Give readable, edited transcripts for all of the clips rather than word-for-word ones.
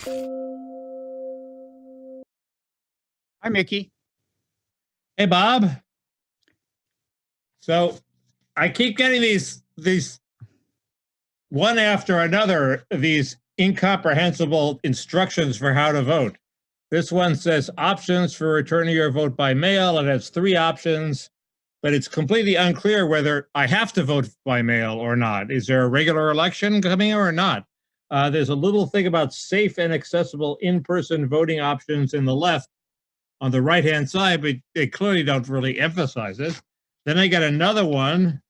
Hi, Mickey. Hey, Bob. So I keep getting these one after another, these incomprehensible instructions for how to vote. This one says options for returning your vote by mail. It has 3 options, but it's completely unclear whether I have to vote by mail or not. Is there a regular election coming or not? There's a little thing about safe and accessible in-person voting options in the left on the right-hand side, but they clearly don't really emphasize it. Then I got another one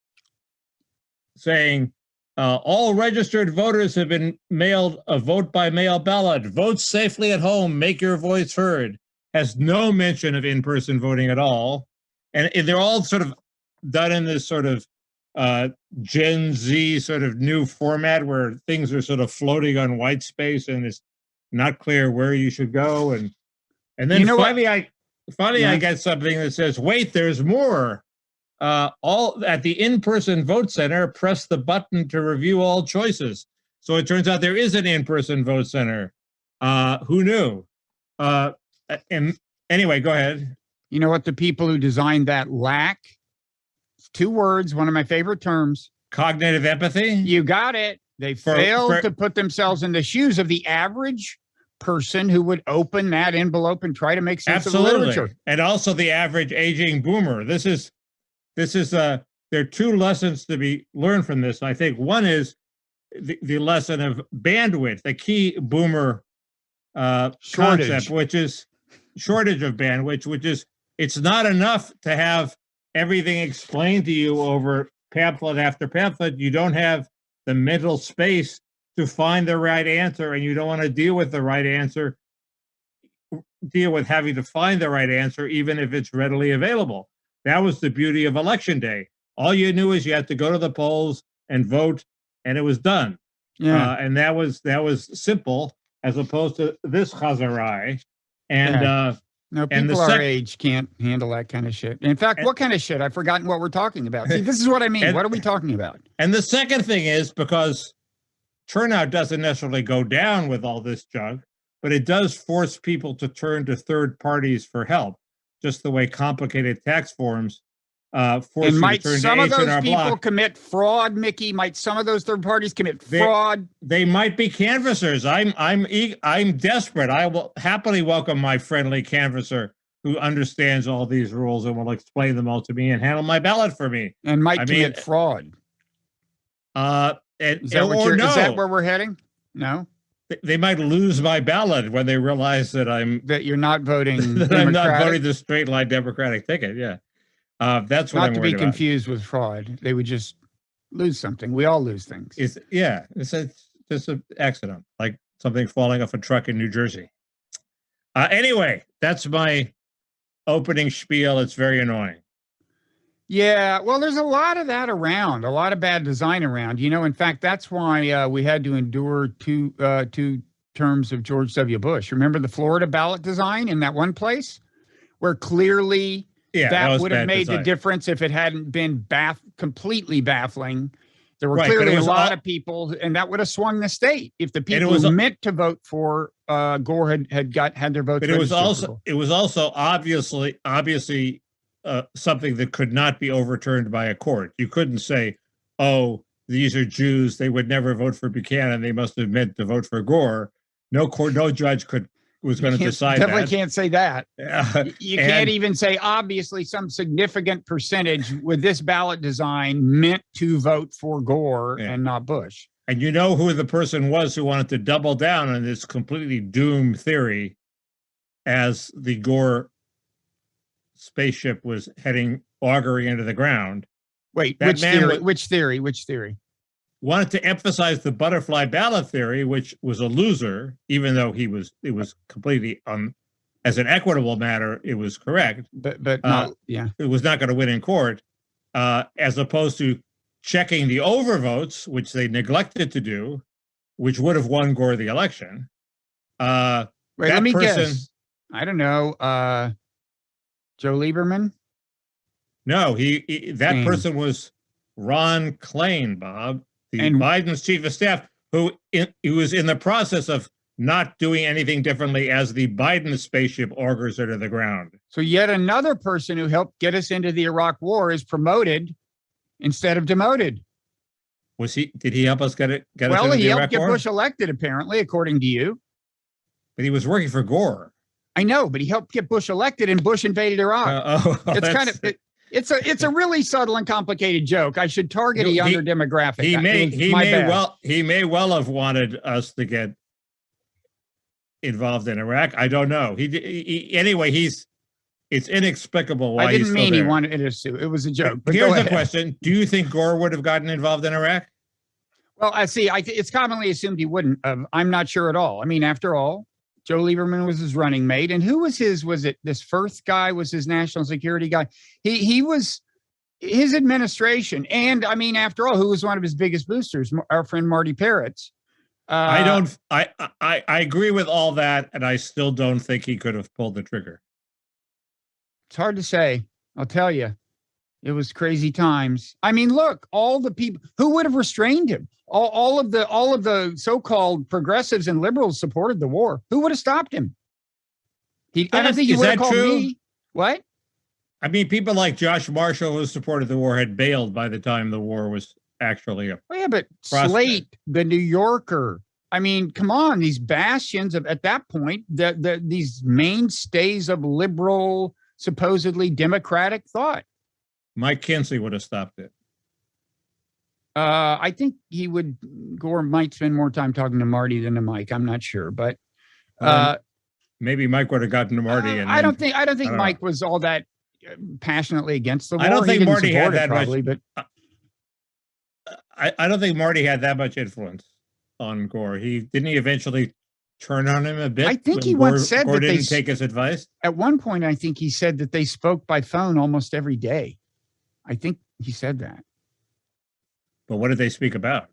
saying, all registered voters have been mailed a vote-by-mail ballot. Vote safely at home. Make your voice heard. Has no mention of in-person voting at all. And they're all sort of done in this sort of Gen Z sort of new format where things are sort of floating on white space and it's not clear where you should go. And then finally I get something that says, wait, there's more. All at the in-person vote center, press the button to review all choices. So it turns out there is an in-person vote center. Who knew? And anyway, go ahead. You know what the people who designed that lack? It's 2 words, one of my favorite terms. Cognitive empathy? You got it. They failed to put themselves in the shoes of the average person who would open that envelope and try to make sense of the literature. And also the average aging boomer. There are 2 lessons to be learned from this. I think one is the lesson of bandwidth, the key boomer concept, which is shortage of bandwidth, which is it's not enough to have everything explained to you over pamphlet after pamphlet. You don't have the mental space to find the right answer, and you don't want to deal with the right answer, deal with having to find the right answer, even if it's readily available. That was the beauty of Election Day. All you knew is you had to go to the polls and vote, and it was done. Yeah. And that was simple, as opposed to this chazarai. And no, people our age can't handle that kind of shit. In fact, what kind of shit? I've forgotten what we're talking about. See, this is what I mean. What are we talking about? And the second thing is, because turnout doesn't necessarily go down with all this junk, but it does force people to turn to third parties for help, just the way complicated tax forms force you to turn to H&R Block. And might some of those people commit fraud, Mickey? Might some of those third parties commit fraud? They might be canvassers. I'm desperate. I will happily welcome my friendly canvasser who understands all these rules and will explain them all to me and handle my ballot for me. And might commit fraud. Is that where we're heading? No. They might lose my ballot when they realize that you're not voting. That I'm not voting the straight line Democratic ticket. Yeah, that's what I'm worried about. Not to be confused with fraud. They would just lose something. We all lose things. It's just an accident, like something falling off a truck in New Jersey. Anyway, that's my opening spiel. It's very annoying. Yeah, well, there's a lot of that around, a lot of bad design around. In fact, that's why we had to endure two terms of George W. Bush. Remember the Florida ballot design in that one place where clearly that would have made the difference if it hadn't been completely baffling. There were clearly a lot of people, and that would have swung the state if the people who meant to vote for Gore had their votes. But it was also obviously something that could not be overturned by a court. You couldn't say, "Oh, these are Jews; they would never vote for Buchanan. They must have meant to vote for Gore." No court, no judge was going to decide that. Definitely can't say that. You can't even say obviously some significant percentage with this ballot design meant to vote for Gore and not Bush. And you know who the person was who wanted to double down on this completely doomed theory as the Gore spaceship was auguring into the ground. Wait, which theory? Wanted to emphasize the butterfly ballot theory, which was a loser, even though it was completely as an equitable matter, it was correct. But it was not going to win in court, as opposed to checking the overvotes, which they neglected to do, which would have won Gore the election. Let me guess. I don't know. Joe Lieberman? No, that person was Ron Klain, Bob, Biden's chief of staff, who was in the process of not doing anything differently as the Biden spaceship augurs it to the ground. So yet another person who helped get us into the Iraq War is promoted instead of demoted. Did he help us get us into the Iraq War? Well, he helped get Bush elected, apparently, according to you. But he was working for Gore. I know, but he helped get Bush elected, and Bush invaded Iraq. It's kind of it's a really subtle and complicated joke. I should target a younger demographic. He may well have wanted us to get involved in Iraq. I don't know. Anyway. It's inexplicable why I didn't mean he wanted to sue. It was a joke. But here's the question: do you think Gore would have gotten involved in Iraq? Well, I see. It's commonly assumed he wouldn't have. I'm not sure at all. I mean, after all, Joe Lieberman was his running mate, and who was his? Was it this Firth guy? Was his national security guy? He was his administration, and I mean, after all, who was one of his biggest boosters? Our friend Marty Parrots. I agree with all that, and I still don't think he could have pulled the trigger. It's hard to say. I'll tell you, it was crazy times. I mean, look, all the people who would have restrained him, all of the so-called progressives and liberals supported the war. Who would have stopped him? I don't think he would have called me. What? I mean, people like Josh Marshall, who supported the war, had bailed by the time the war was actually a. Oh, yeah, but Slate, the New Yorker. I mean, come on, these bastions of at that point, these mainstays of liberal, supposedly democratic thought. Mike Kinsley would have stopped it. I think Gore might spend more time talking to Marty than to Mike. I'm not sure, but maybe Mike would have gotten to Marty. I don't think Mike was all that passionately against the war. I don't think Marty had that probably, much. But I don't think Marty had that much influence on Gore. Didn't he eventually turn on him a bit? I think he once said Gore that didn't take his advice. At one point, I think he said that they spoke by phone almost every day. I think he said that. But what did they speak about?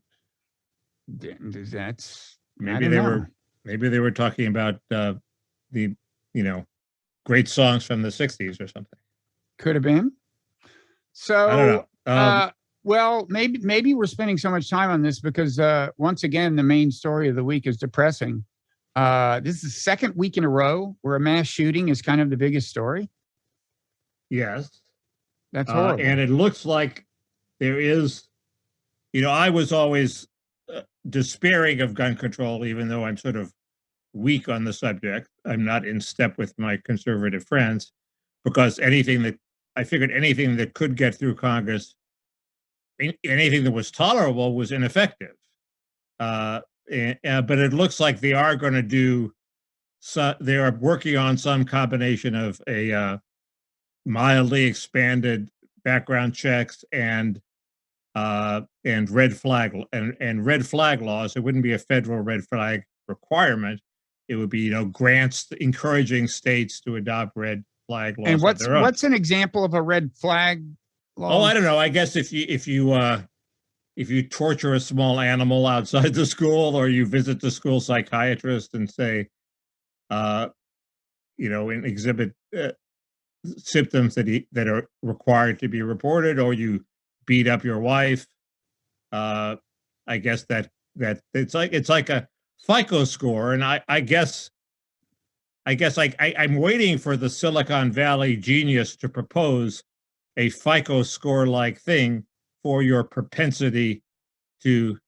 That's maybe they were talking about the great songs from the 60s or something. Could have been. So I don't know. Well, maybe we're spending so much time on this because once again, the main story of the week is depressing. This is the second week in a row where a mass shooting is kind of the biggest story. Yes. That's horrible. And it looks like there is, I was always despairing of gun control, even though I'm sort of weak on the subject. I'm not in step with my conservative friends because anything that could get through Congress, anything that was tolerable was ineffective. But it looks like they are going to do. So they are working on some combination of a mildly expanded background checks and red flag laws. It wouldn't be a federal red flag requirement. It would be grants encouraging states to adopt red flag laws. And what's an example of a red flag law? Oh, I don't know. I guess if you torture a small animal outside the school, or you visit the school psychiatrist and say, and exhibit symptoms that are required to be reported, or you beat up your wife, I guess that it's like a FICO score, and I guess I'm waiting for the Silicon Valley genius to propose a FICO score like thing for your propensity to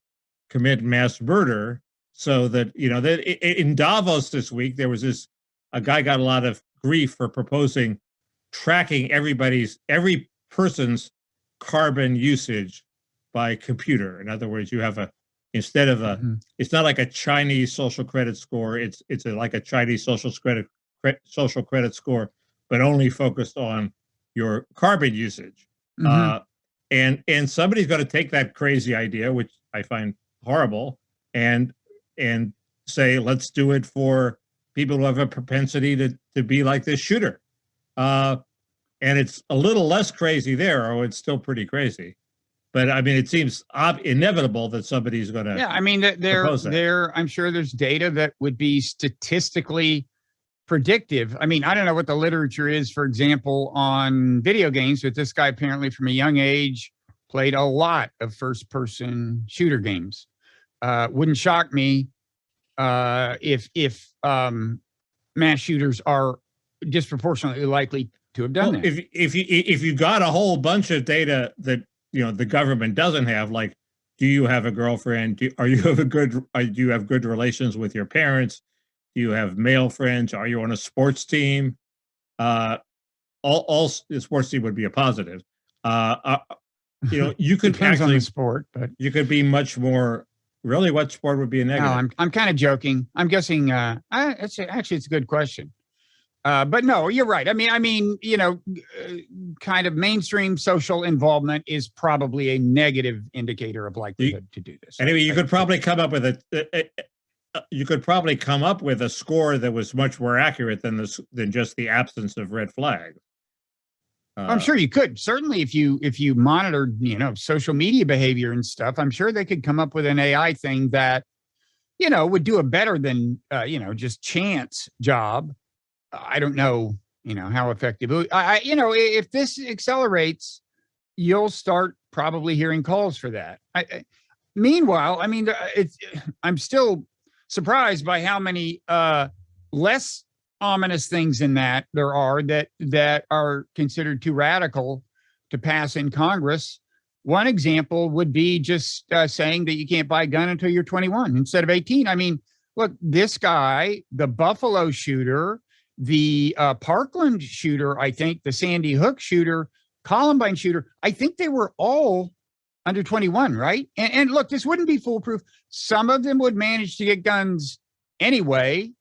commit mass murder, so that that in Davos this week there was a guy got a lot of grief for proposing tracking every person's carbon usage by computer. In other words, you have instead of it's not like a Chinese social credit score. It's like a Chinese social credit score, but only focused on your carbon usage. And somebody's going to take that crazy idea, which I find horrible, and say, let's do it for people who have a propensity to be like this shooter. And it's a little less crazy there, or it's still pretty crazy. But I mean, it seems inevitable that somebody's going to. Yeah, I mean, I'm sure there's data that would be statistically predictive. I mean, I don't know what the literature is, for example, on video games, but this guy apparently from a young age played a lot of first-person shooter games. Wouldn't shock me if mass shooters are disproportionately likely to have done that. If you got a whole bunch of data that the government doesn't have, like, do you have a girlfriend? Do you have good relations with your parents? Do you have male friends? Are you on a sports team? All the sports team would be a positive. You could Depends on actually the sport, but you could be much more. Really, what sport would be a negative? no, I'm kind of joking. I'm guessing. It's a good question. But no, you're right. I mean, kind of mainstream social involvement is probably a negative indicator of likelihood to do this. Anyway, you could probably come up with a score that was much more accurate than just the absence of red flags. I'm sure you could. Certainly, if you monitored, social media behavior and stuff, I'm sure they could come up with an AI thing that, would do a better than, just chance job. I don't know, how effective. If this accelerates, you'll start probably hearing calls for that. Meanwhile, I mean, I'm still surprised by how many less ominous things in that there are that are considered too radical to pass in Congress. One example would be just saying that you can't buy a gun until you're 21 instead of 18. I mean, look, this guy, the Buffalo shooter, the Parkland shooter, I think the Sandy Hook shooter, Columbine shooter, I think they were all under 21, right? And look, this wouldn't be foolproof. Some of them would manage to get guns anyway.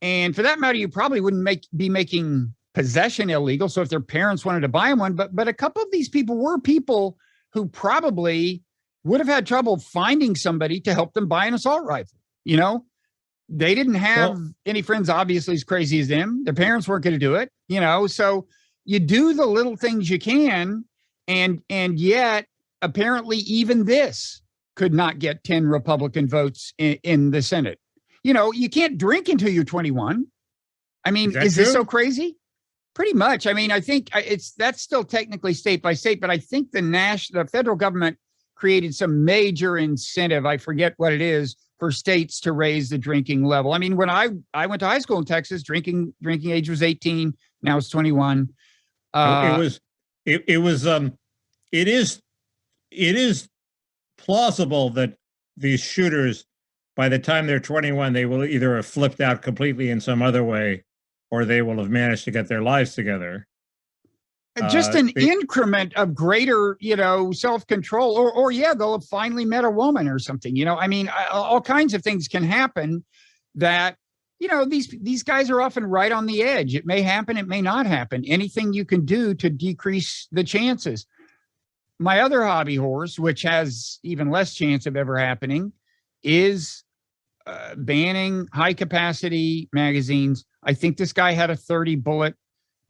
And for that matter, you probably wouldn't be making possession illegal. So if their parents wanted to buy them one, but a couple of these people were people who probably would have had trouble finding somebody to help them buy an assault rifle. They didn't have any friends, obviously, as crazy as them. Their parents weren't going to do it, so you do the little things you can. And yet, apparently, even this could not get 10 Republican votes in the Senate. You can't drink until you're 21. I mean, is this so crazy? Pretty much. I mean, I think that's still technically state by state, but I think the federal government created some major incentive. I forget what it is for states to raise the drinking level. I mean, when I went to high school in Texas, drinking age was 18. Now it's 21. It is plausible that these shooters, by the time they're 21, they will either have flipped out completely in some other way, or they will have managed to get their lives together. Just an increment of greater, self-control, or they'll have finally met a woman or something. I mean, all kinds of things can happen that, these guys are often right on the edge. It may happen, it may not happen. Anything you can do to decrease the chances. My other hobby horse, which has even less chance of ever happening, is banning high-capacity magazines. I think this guy had a 30-bullet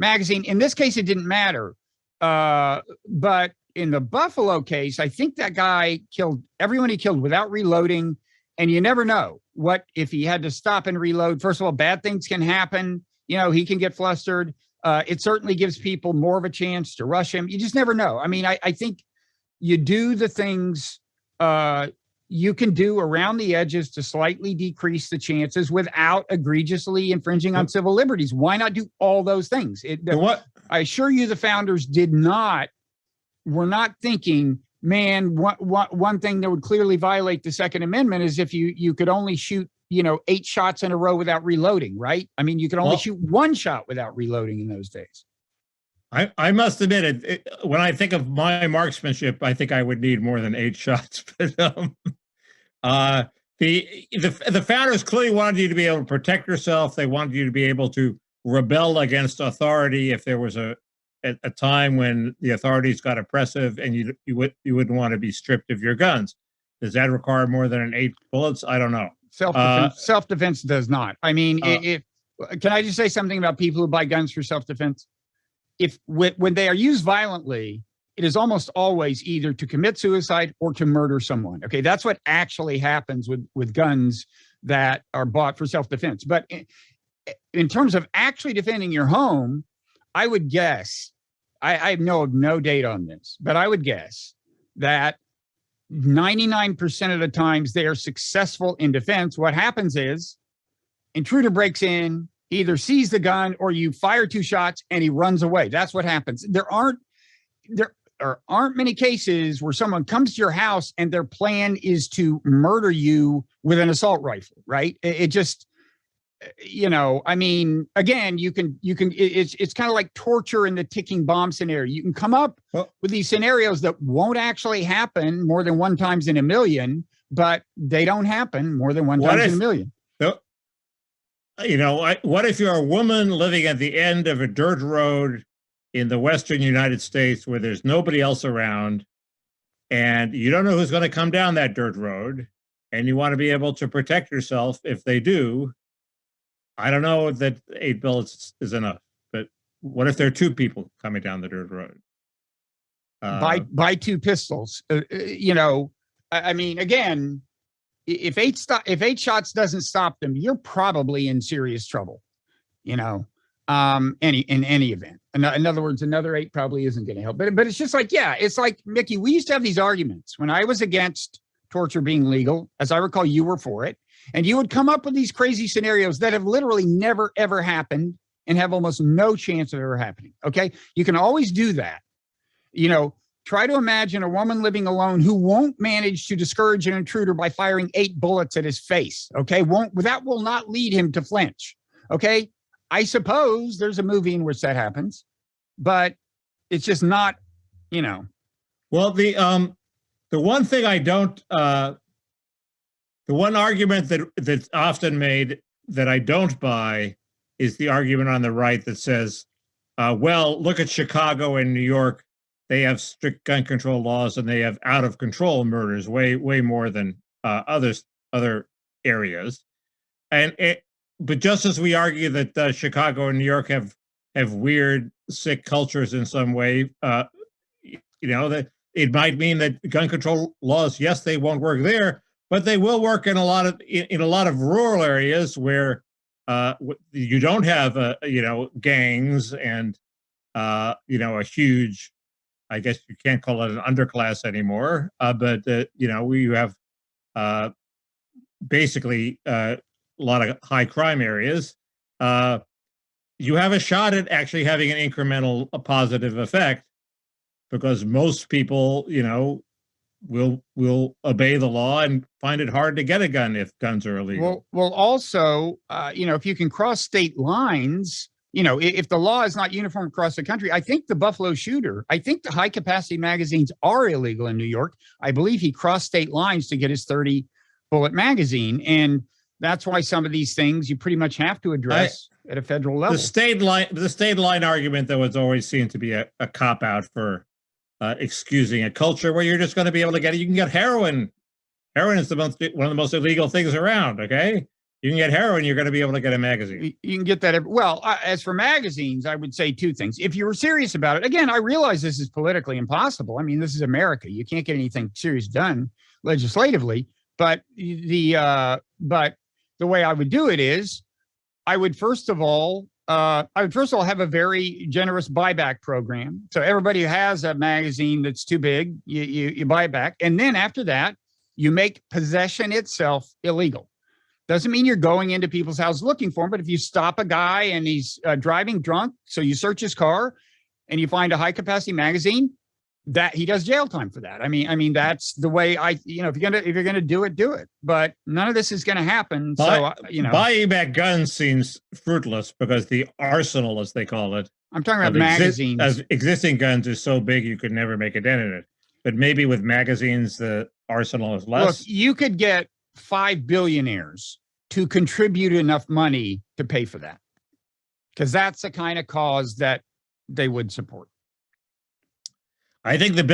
magazine. In this case, it didn't matter. But in the Buffalo case, I think that guy killed everyone he killed without reloading. And you never know what if he had to stop and reload. First of all, bad things can happen. He can get flustered. It certainly gives people more of a chance to rush him. You just never know. I mean, I think you do the things you can do around the edges to slightly decrease the chances without egregiously infringing on civil liberties. Why not do all those things? I assure you the founders were not thinking, man, one thing that would clearly violate the Second Amendment is if you could only shoot, 8 shots in a row without reloading, right? I mean, you could only shoot 1 shot without reloading in those days. I must admit, when I think of my marksmanship, I think I would need more than 8 shots. But the founders clearly wanted you to be able to protect yourself. They wanted you to be able to rebel against authority if there was a time when the authorities got oppressive, and you wouldn't want to be stripped of your guns. Does that require more than 8 bullets? I don't know. Self-defense does not. I mean, can I just say something about people who buy guns for self-defense? When they are used violently, it is almost always either to commit suicide or to murder someone. Okay, that's what actually happens with guns that are bought for self-defense. But in terms of actually defending your home, I would guess, I have no data on this, but I would guess that 99% of the times they are successful in defense. What happens is intruder breaks in, he either sees the gun or you fire 2 shots and he runs away. That's what happens. There aren't many cases where someone comes to your house and their plan is to murder you with an assault rifle, right? It just, I mean, again, it's kind of like torture in the ticking bomb scenario. You can come up with these scenarios that won't actually happen more than 1 time in a million, but they don't happen more than 1 time in a million. What if you're a woman living at the end of a dirt road in the Western United States where there's nobody else around and you don't know who's going to come down that dirt road and you want to be able to protect yourself if they do? I don't know that 8 bullets is enough, but what if there are 2 people coming down the dirt road? By 2 pistols, I mean, again, if 8 shots doesn't stop them, you're probably in serious trouble, in any event. In other words, another 8 probably isn't going to help. But it's just like, it's like, Mickey, we used to have these arguments when I was against torture being legal. As I recall, you were for it. And you would come up with these crazy scenarios that have literally never, ever happened and have almost no chance of ever happening. Okay. You can always do that. Try to imagine a woman living alone who won't manage to discourage an intruder by firing 8 bullets at his face. Okay. That will not lead him to flinch. Okay. I suppose there's a movie in which that happens, but it's just not, Well, the one thing I don't, the one argument that's often made that I don't buy is the argument on the right that says, well, look at Chicago and New York. They have strict gun control laws and they have out of control murders way more than other areas. But just as we argue that Chicago and New York have weird, sick cultures in some way, that it might mean that gun control laws, yes, they won't work there, but they will work in a lot of rural areas where you don't have gangs and a huge, I guess you can't call it an underclass anymore, but we have basically a lot of high crime areas. You have a shot at actually having an incremental positive effect because most people, will obey the law and find it hard to get a gun if guns are illegal. Well, also, if you can cross state lines, if the law is not uniform across the country, I think the Buffalo shooter, I think the high capacity magazines are illegal in New York. I believe he crossed state lines to get his 30 bullet magazine. And that's why some of these things you pretty much have to address at a federal level. The state line argument, though, has always seemed to be a cop out for excusing a culture where you're just going to be able to get it. You can get heroin. Heroin is one of the most illegal things around. Okay. You can get heroin, you're going to be able to get a magazine. You can get that. As for magazines, I would say 2 things. If you were serious about it, again, I realize this is politically impossible. I mean, this is America. You can't get anything serious done legislatively. But the way I would do it is, I would first of all have a very generous buyback program. So everybody who has a magazine that's too big, you buy it back, and then after that, you make possession itself illegal. Doesn't mean you're going into people's houses looking for them, but if you stop a guy and he's driving drunk, so you search his car and you find a high capacity magazine, that he does jail time for that. I mean, that's the way if you're gonna do it. But none of this is gonna happen. Buying back guns seems fruitless because the arsenal, as they call it, I'm talking about magazines. Existing guns is so big you could never make a dent in it. But maybe with magazines, the arsenal is less. Look, you could get 5 billionaires to contribute enough money to pay for that, because that's the kind of cause that they would support. I think the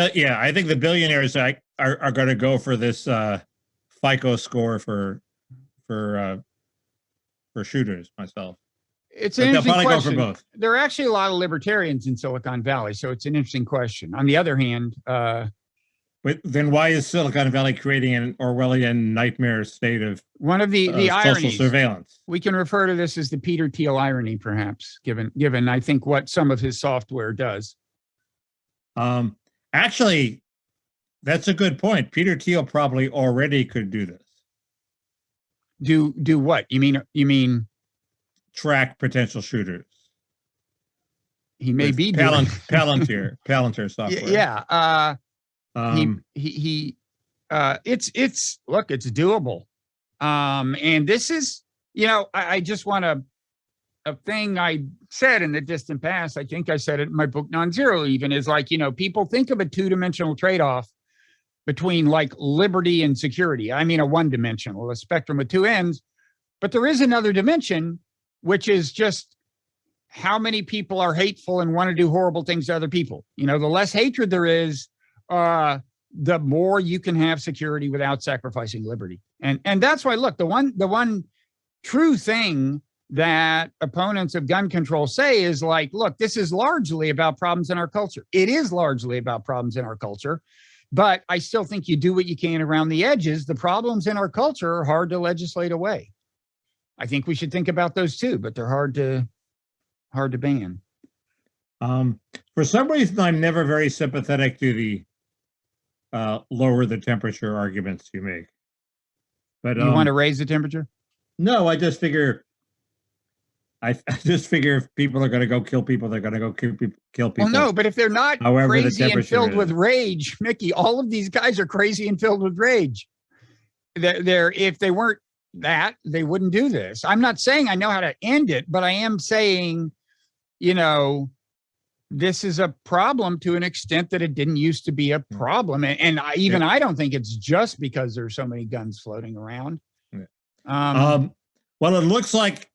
billionaires are going to go for this FICO score for shooters. Myself, it's an interesting question. Go for both. There are actually a lot of libertarians in Silicon Valley, so it's an interesting question. On the other hand, but then why is Silicon Valley creating an Orwellian nightmare state of one of the social ironies? Surveillance. We can refer to this as the Peter Thiel irony, perhaps, given I think what some of his software does. Actually, That's a good point. Peter Thiel probably already could do this. Do what? You mean track potential shooters? He may be doing Palantir software. Yeah. It's look, it's doable. And this is, I just want a thing I said in the distant past. I think I said it in my book, Non-Zero, even is like, people think of a two-dimensional trade-off between like liberty and security. I mean, a one-dimensional, a spectrum with two ends, but there is another dimension, which is just how many people are hateful and want to do horrible things to other people. The less hatred there is, the more you can have security without sacrificing liberty. And that's why, look, the one true thing that opponents of gun control say is like, look, this is largely about problems in our culture. It is largely about problems in our culture, but I still think you do what you can around the edges. The problems in our culture are hard to legislate away. I think we should think about those too, but they're hard to ban. For some reason, I'm never very sympathetic to the lower the temperature arguments you make. But you want to raise the temperature? No, I just figure if people are going to go kill people, they're going to go kill people. Well, no, but if they're not crazy and filled with rage, Mickey, all of these guys are crazy and filled with rage. If they weren't that, they wouldn't do this. I'm not saying I know how to end it, but I am saying, this is a problem to an extent that it didn't used to be a problem. And I don't think it's just because there's so many guns floating around. Well, it looks like,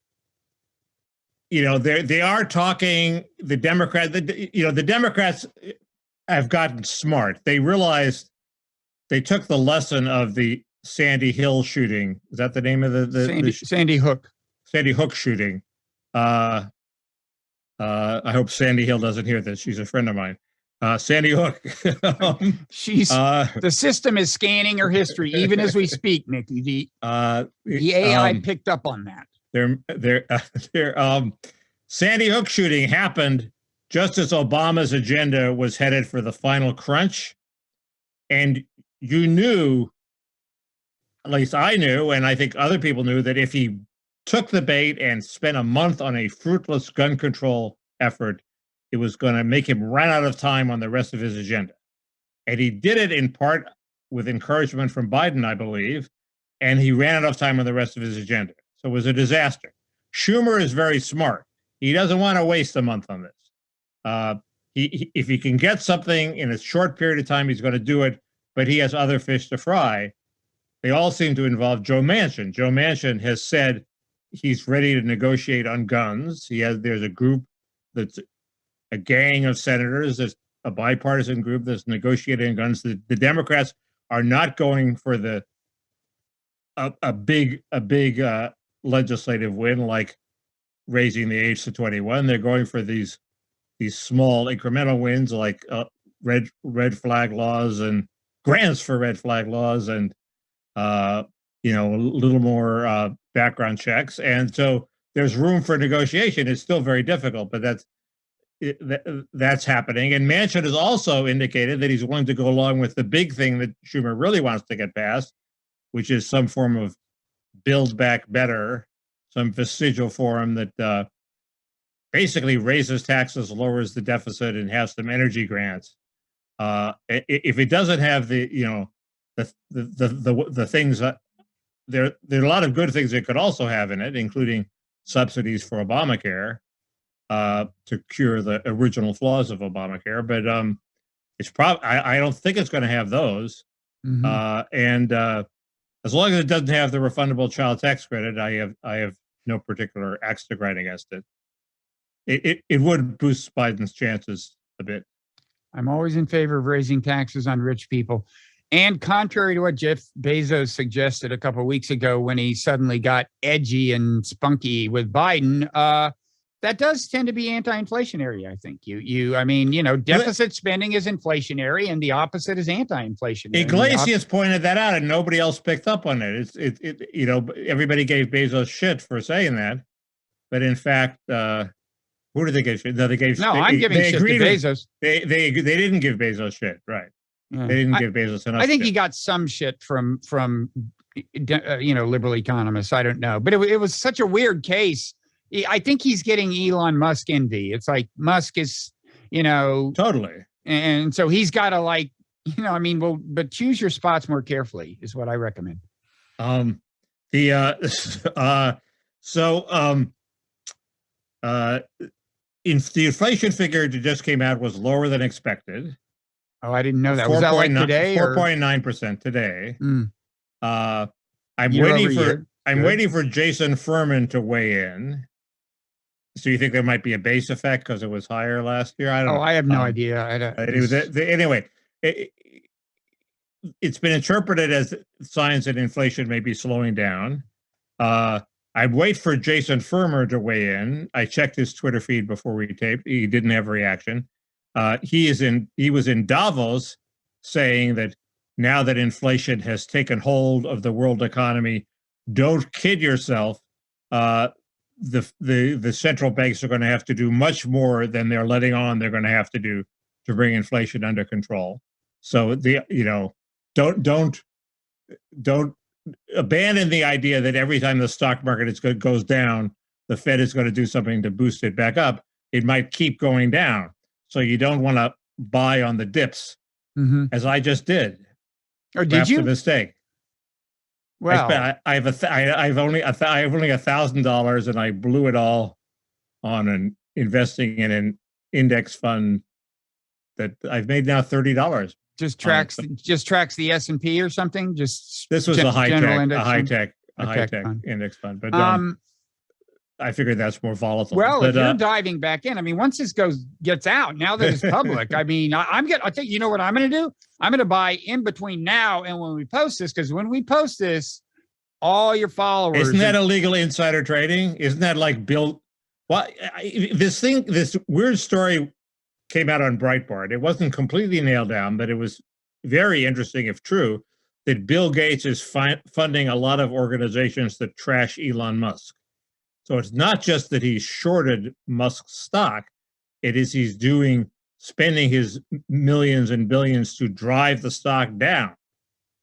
they are talking, the Democrats have gotten smart. They realized they took the lesson of the Sandy Hill shooting. Is that the name of the Sandy Hook? Sandy Hook shooting. I hope Sandy Hill doesn't hear this. She's a friend of mine. Sandy Hook. The system is scanning her history even as we speak, Nikki. The AI picked up on that. Sandy Hook shooting happened just as Obama's agenda was headed for the final crunch. And you knew, at least I knew, and I think other people knew, that if he took the bait and spent a month on a fruitless gun control effort, it was going to make him run out of time on the rest of his agenda. And he did it in part with encouragement from Biden, I believe, and he ran out of time on the rest of his agenda. So it was a disaster. Schumer is very smart. He doesn't want to waste a month on this. If he can get something in a short period of time, he's going to do it, but he has other fish to fry. They all seem to involve Joe Manchin. Joe Manchin has said he's ready to negotiate on guns. There's a group that's a gang of senators. There's a bipartisan group that's negotiating guns. The Democrats are not going for a big legislative win like raising the age to 21. They're going for these small incremental wins like red flag laws and grants for red flag laws and a little more background checks. And so there's room for negotiation. It's still very difficult, but that's happening. And Manchin has also indicated that he's willing to go along with the big thing that Schumer really wants to get passed, which is some form of Build Back Better, some vestigial form that basically raises taxes, lowers the deficit, and has some energy grants. If it doesn't have the things that there are a lot of good things it could also have in it, including subsidies for Obamacare to cure the original flaws of Obamacare. But I don't think it's going to have those. And as long as it doesn't have the refundable child tax credit, I have no particular axe to grind against it. It would boost Biden's chances a bit. I'm always in favor of raising taxes on rich people. And contrary to what Jeff Bezos suggested a couple of weeks ago when he suddenly got edgy and spunky with Biden, that does tend to be anti-inflationary, I think. Deficit spending is inflationary and the opposite is anti-inflationary. Iglesias pointed that out and nobody else picked up on it. Everybody gave Bezos shit for saying that. But in fact, who did they give shit? No, I'm giving shit to Bezos. They didn't give Bezos shit, right? Yeah. They didn't give Bezos enough. I think shit. he got some shit from liberal economists. I don't know, but it was such a weird case. I think he's getting Elon Musk envy. It's like Musk is, totally, and so he's got to but choose your spots more carefully is what I recommend. The inflation figure that just came out was lower than expected. Oh, I didn't know that. Was that like today? 4.9% today. Mm. I'm waiting for Jason Furman to weigh in. So you think there might be a base effect because it was higher last year? I don't know. I have no idea. Anyway, it's been interpreted as signs that inflation may be slowing down. I wait for Jason Furman to weigh in. I checked his Twitter feed before we taped. He didn't have a reaction. He was in Davos saying that now that inflation has taken hold of the world economy, don't kid yourself. The central banks are going to have to do much more than they're letting on they're going to have to do to bring inflation under control. So don't abandon the idea that every time the stock market goes down, the Fed is going to do something to boost it back up. It might keep going down. So you don't want to buy on the dips, as I just did. Or did you? A mistake. Well, I have only $1,000, and I blew it all on investing in an index fund that I've made now $30. Just tracks the S&P or something. This was a high tech index fund, but I figured that's more volatile. Well, if you're diving back in, I mean, once this gets out, now that it's public, I mean, I'll tell you, what I'm going to do? I'm going to buy in between now and when we post this, because when we post this, all your followers. Isn't that illegal insider trading? Isn't that like Bill? Well, this weird story came out on Breitbart. It wasn't completely nailed down, but it was very interesting, if true, that Bill Gates is funding a lot of organizations that trash Elon Musk. So it's not just that he's shorted Musk's stock, it is he's spending his millions and billions to drive the stock down.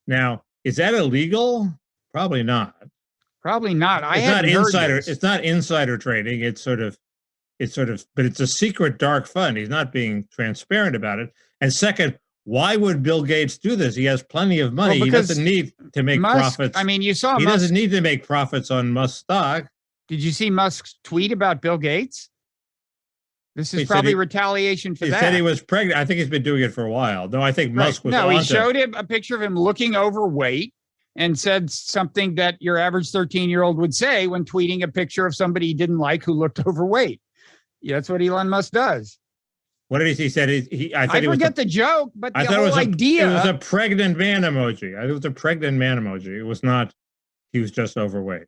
Now, is that illegal? Probably not. Probably not. It's not insider trading. It's sort of, but it's a secret dark fund. He's not being transparent about it. And second, why would Bill Gates do this? He has plenty of money. He doesn't need to make profits. I mean, he doesn't need to make profits on Musk stock. Did you see Musk's tweet about Bill Gates? This is probably retaliation for that. He said he was pregnant. I think he's been doing it for a while. Though I think Musk was. No, he showed him a picture of him looking overweight and said something that your average 13-year-old would say when tweeting a picture of somebody he didn't like who looked overweight. Yeah, that's what Elon Musk does. What did he say? I forget the joke, but the whole idea. It was a pregnant man emoji. It was a pregnant man emoji. It was not. He was just overweight.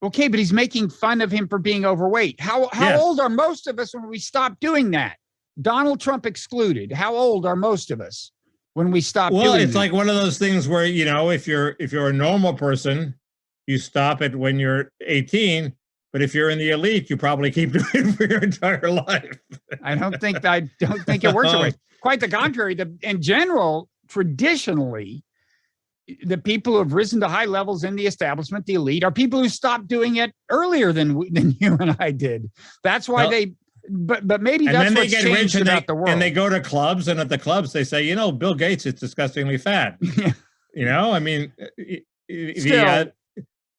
Okay, but he's making fun of him for being overweight. How old are most of us when we stop doing that? Donald Trump excluded. How old are most of us when we stop doing that? Well, it's like one of those things where, if you're a normal person, you stop it when you're 18, but if you're in the elite, you probably keep doing it for your entire life. I don't think it works that way. Quite the contrary. In general, traditionally, the people who have risen to high levels in the establishment, the elite, are people who stopped doing it earlier than you and I did. That's why but maybe that's what's changed about the world. And they go to clubs, and at the clubs they say, Bill Gates is disgustingly fat. I mean,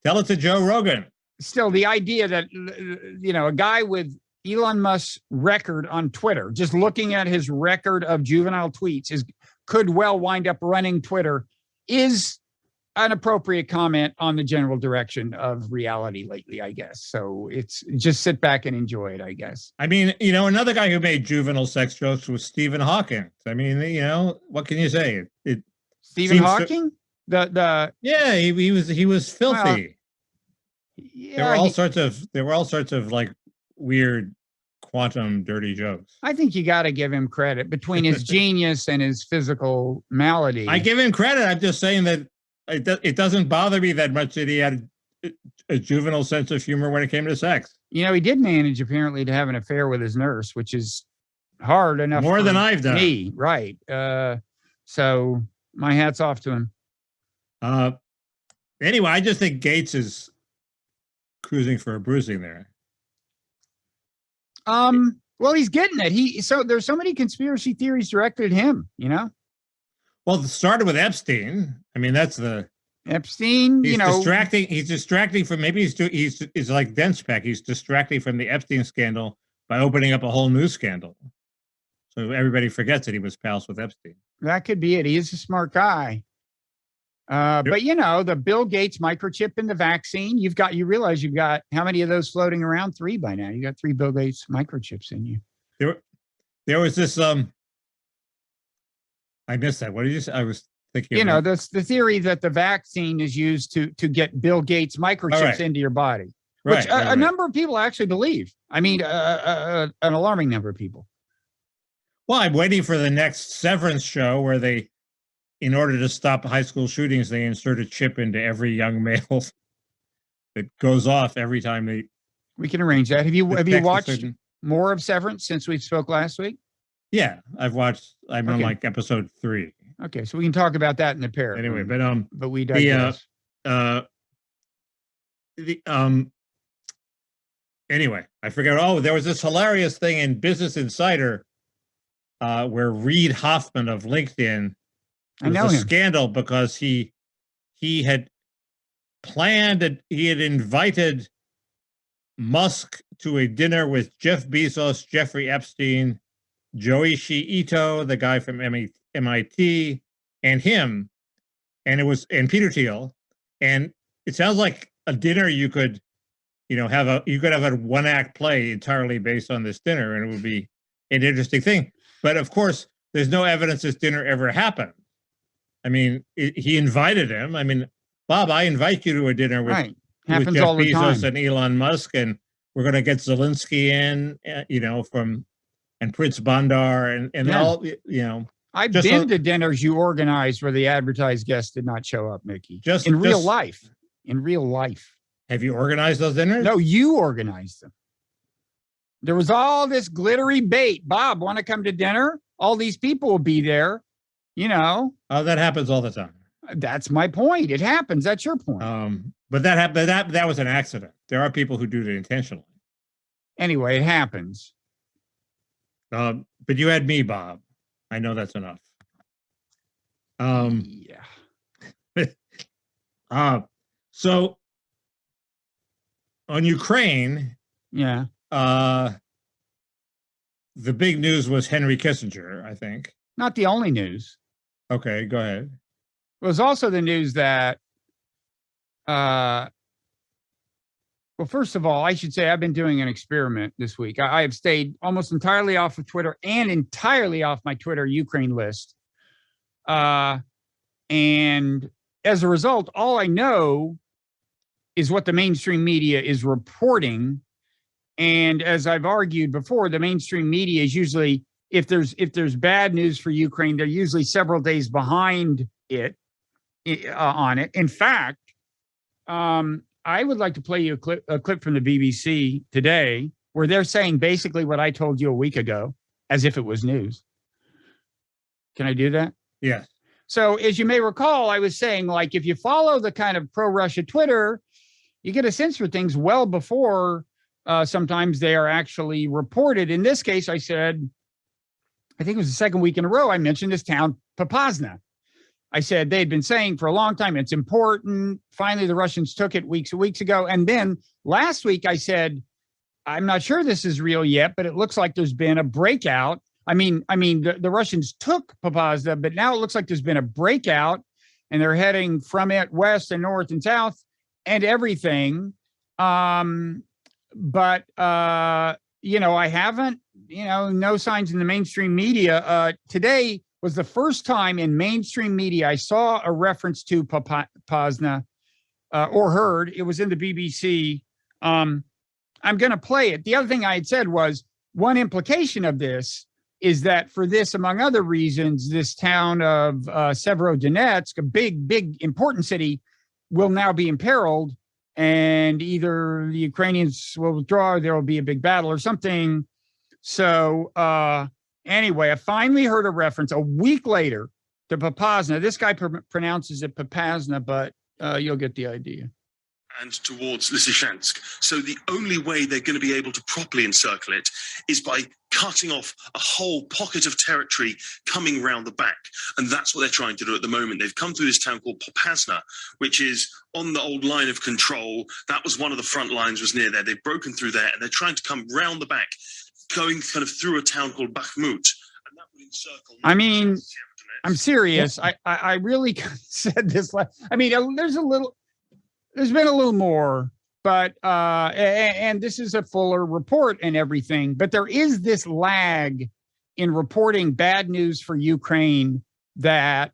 tell it to Joe Rogan. Still, the idea that, a guy with Elon Musk's record on Twitter, just looking at his record of juvenile tweets, could well wind up running Twitter, is an appropriate comment on the general direction of reality lately, I guess. So it's just sit back and enjoy it, I guess. I mean, another guy who made juvenile sex jokes was Stephen Hawking. I mean, what can you say? Stephen Hawking? He was filthy. Well, there were all sorts of like weird quantum dirty jokes. I think you got to give him credit between his genius and his physical malady. I give him credit. I'm just saying that it doesn't bother me that much that he had a juvenile sense of humor when it came to sex. He did manage apparently to have an affair with his nurse, which is hard enough. More than I've done. Me, right? So my hat's off to him. Anyway, I just think Gates is cruising for a bruising there. Well, he's getting it. So there's so many conspiracy theories directed at him, you know? Well, it started with Epstein. I mean, that's the Epstein, he's you know. He's distracting from, maybe he's like Denspec. He's distracting from the Epstein scandal by opening up a whole new scandal. So everybody forgets that he was pals with Epstein. That could be it. He is a smart guy. But you know, the Bill Gates microchip in the vaccine, you realize you've got how many of those floating around? 3 by now. You got 3 Bill Gates microchips in you. There was this, I missed that. What did you say? I was thinking, you know, the theory that the vaccine is used to get Bill Gates microchips into your body, which a number of people actually believe. I mean, an alarming number of people. Well, I'm waiting for the next Severance show where they, in order to stop high school shootings, they insert a chip into every young male that goes off every time they. We can arrange that. Have you watched more of Severance since we spoke last week? Yeah, I've watched. I'm on like episode 3. Okay, so we can talk about that in the Parrot Anyway, Room. But we digress. Anyway, I forget. Oh, there was this hilarious thing in Business Insider where Reid Hoffman of LinkedIn. I know him. Scandal because he had planned, he had invited Musk to a dinner with Jeff Bezos, Jeffrey Epstein, Joichi Ito, the guy from MIT, and him, and Peter Thiel, and it sounds like a dinner you could, have a 1-act play entirely based on this dinner, and it would be an interesting thing. But of course, there's no evidence this dinner ever happened. I mean, he invited him. I mean, Bob, I invite you to a dinner with, Happens with Jeff all the Bezos time. and Elon Musk, and we're going to get Zelensky in, and Prince Bandar, and all, I've been to dinners you organized where the advertised guests did not show up, Mickey. In real life. In real life. Have you organized those dinners? No, you organized them. There was all this glittery bait. Bob, want to come to dinner? All these people will be there. Oh, that happens all the time. That's my point. It happens. That's your point. But that was an accident. There are people who do it intentionally. Anyway, it happens. But you had me, Bob. I know that's enough. Yeah. So on Ukraine, yeah. The big news was Henry Kissinger, I think. Not the only news. Okay, go ahead. It was also the news that, well, first of all, I should say I've been doing an experiment this week. I have stayed almost entirely off of Twitter and entirely off my Twitter Ukraine list. And as a result, all I know is what the mainstream media is reporting. And as I've argued before, the mainstream media is usually, if there's bad news for Ukraine, they're usually several days behind it on it. In fact, I would like to play you a clip from the BBC today where they're saying basically what I told you a week ago, as if it was news. Can I do that? Yes. So as you may recall, I was saying, like, if you follow the kind of pro-Russia Twitter, you get a sense for things well before sometimes they are actually reported. In this case, I said, I think it was the second week in a row, I mentioned this town, Popasna. I said they'd been saying for a long time, it's important. Finally, the Russians took it weeks ago. And then last week I said, I'm not sure this is real yet, but it looks like there's been a breakout. I mean, the Russians took Popasna, but now it looks like there's been a breakout and they're heading from it west and north and south and everything. But I haven't, no signs in the mainstream media. Today was the first time in mainstream media I saw a reference to Popasna or heard. It was in the BBC. I'm going to play it. The other thing I had said was one implication of this is that for this, among other reasons, this town of Severodonetsk, a big, important city, will now be imperiled. And either the Ukrainians will withdraw or there will be a big battle or something. So anyway, I finally heard a reference a week later To Popasna. This guy pronounces it Popasna, but you'll get the idea. And towards Lysychansk. So the only way they're going to be able to properly encircle it is by cutting off a whole pocket of territory coming round the back. And that's what they're trying to do at the moment. They've come through this town called Popasna, which is on the old line of control. That was one of the front lines, was near there. They've broken through there, and they're trying to come round the back, going kind of through a town called Bakhmut. And that would encircle... I mean, I'm serious. I really said this. I mean, there's been a little more, but and this is a fuller report and everything, but there is this lag in reporting bad news for Ukraine that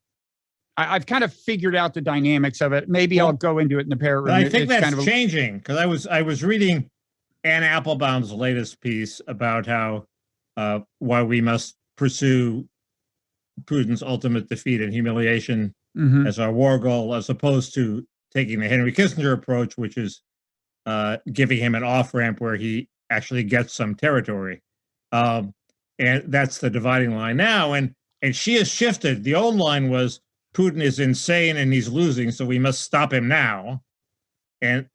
I've kind of figured out the dynamics of it. Maybe I'll go into it in the Parrot Room. I think that's kind of changing, because I was reading Anne Applebaum's latest piece about how why we must pursue Putin's ultimate defeat and humiliation as our war goal, as opposed to taking the Henry Kissinger approach, which is giving him an off-ramp where he actually gets some territory. And that's the dividing line now. And she has shifted. The old line was Putin is insane and he's losing, so we must stop him now. And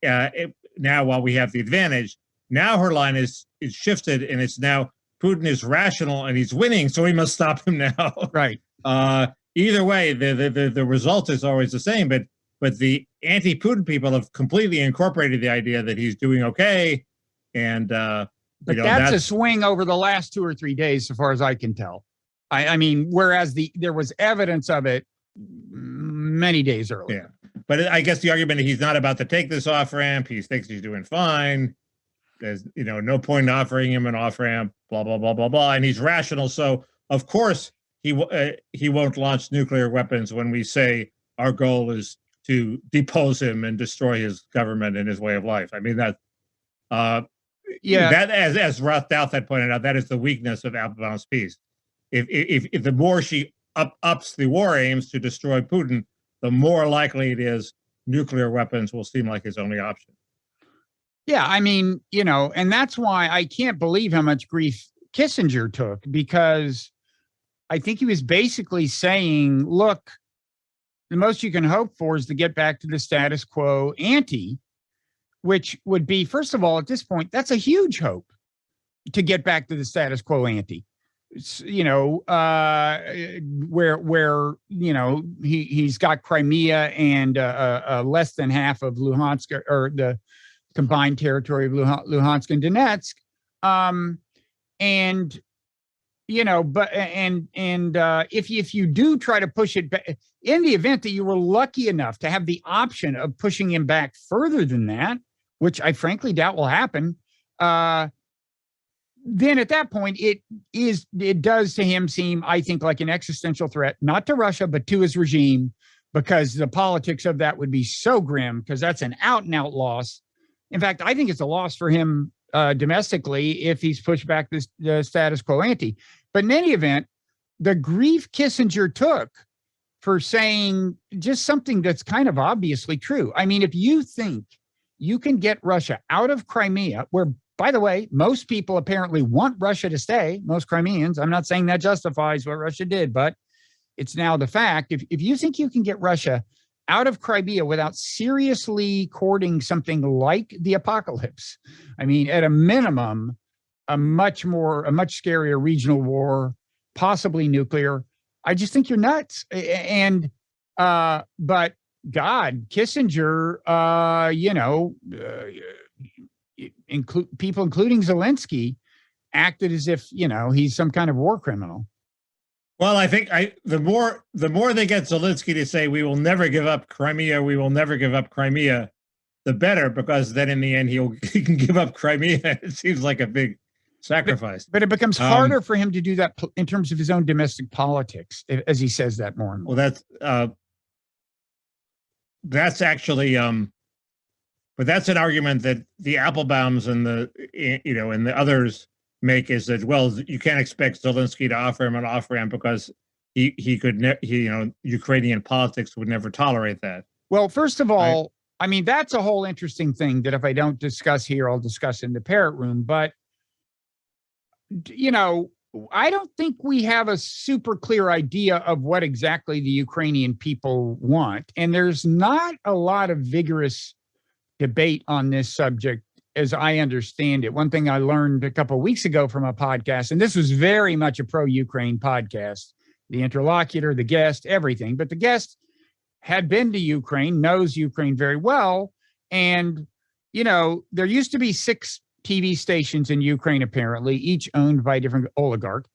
now, while we have the advantage, now her line is shifted, and it's now Putin is rational and he's winning, so we must stop him now. Right. Either way, the result is always the same, but the anti-Putin people have completely incorporated the idea that he's doing okay, and but that's a swing over the last 2 or 3 days, so far as I can tell. I mean, whereas there was evidence of it many days earlier. Yeah, but I guess the argument is he's not about to take this off ramp. He thinks he's doing fine. There's no point in offering him an off ramp. Blah blah blah blah blah, and he's rational. So of course he won't launch nuclear weapons when we say our goal is to depose him and destroy his government and his way of life. I mean, that, that as Roth Douth had pointed out, that is the weakness of Applebaum's piece. If the more she ups the war aims to destroy Putin, the more likely it is nuclear weapons will seem like his only option. Yeah, I mean, and that's why I can't believe how much grief Kissinger took, because I think he was basically saying, look, the most you can hope for is to get back to the status quo ante, which would be, first of all, at this point, that's a huge hope to get back to the status quo ante. Where he's got Crimea and less than half of Luhansk, or the combined territory of Luhansk and Donetsk, if you do try to push it back, in the event that you were lucky enough to have the option of pushing him back further than that, which I frankly doubt will happen, then at that point it does to him seem, I think, like an existential threat, not to Russia, but to his regime, because the politics of that would be so grim, because that's an out and out loss. In fact, I think it's a loss for him domestically if he's pushed back the status quo ante. But in any event, the grief Kissinger took for saying just something that's kind of obviously true. I mean, if you think you can get Russia out of Crimea, where, by the way, most people apparently want Russia to stay, most Crimeans, I'm not saying that justifies what Russia did, but it's now the fact. If you think you can get Russia out of Crimea without seriously courting something like the apocalypse, I mean, at a minimum, a much scarier regional war, possibly nuclear, I just think you're nuts. And but God, Kissinger, people, including Zelensky, acted as if he's some kind of war criminal. Well, I think the more they get Zelensky to say we will never give up Crimea, we will never give up Crimea, the better, because then in the end he can give up Crimea. It seems like a big sacrifice. But it becomes harder for him to do that in terms of his own domestic politics, as he says that more and more. Well, that's actually, but that's an argument that the Applebaums and the others make, is that, well, you can't expect Zelensky to offer him an off-ramp because Ukrainian politics would never tolerate that. Well, first of all, I mean, that's a whole interesting thing that if I don't discuss here, I'll discuss in the Parrot Room. But, I don't think we have a super clear idea of what exactly the Ukrainian people want. And there's not a lot of vigorous debate on this subject, as I understand it. One thing I learned a couple of weeks ago from a podcast, and this was very much a pro-Ukraine podcast, the interlocutor, the guest, everything, but the guest had been to Ukraine, knows Ukraine very well. And, you know, there used to be 6 TV stations in Ukraine, apparently, each owned by a different oligarch.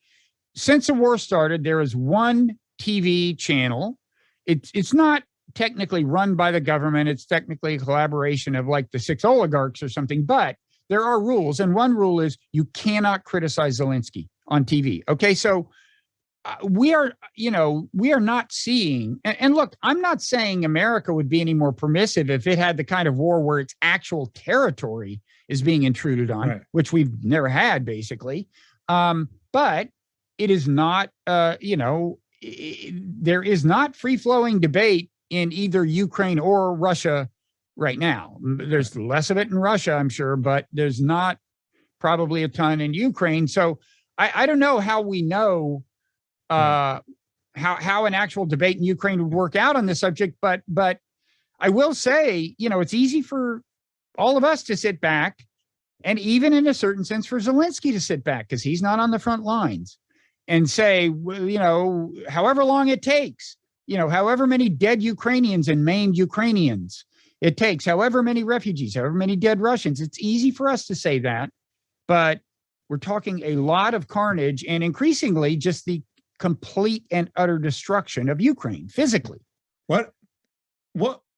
Since the war started, there is one TV channel. It's not technically run by the government. It's technically a collaboration of like the 6 oligarchs or something, but there are rules. And one rule is you cannot criticize Zelensky on TV. Okay, so we are not seeing, and look, I'm not saying America would be any more permissive if it had the kind of war where its actual territory is being intruded on, right, which we've never had, basically. But it is not, there is not free-flowing debate in either Ukraine or Russia right now. There's less of it in Russia, I'm sure, but there's not probably a ton in Ukraine. So I don't know how we know how an actual debate in Ukraine would work out on this subject, but I will say, it's easy for all of us to sit back, and even in a certain sense for Zelensky to sit back because he's not on the front lines, and say, well, however long it takes, however many dead Ukrainians and maimed Ukrainians it takes, however many refugees, however many dead Russians, it's easy for us to say that, but we're talking a lot of carnage and increasingly just the complete and utter destruction of Ukraine physically.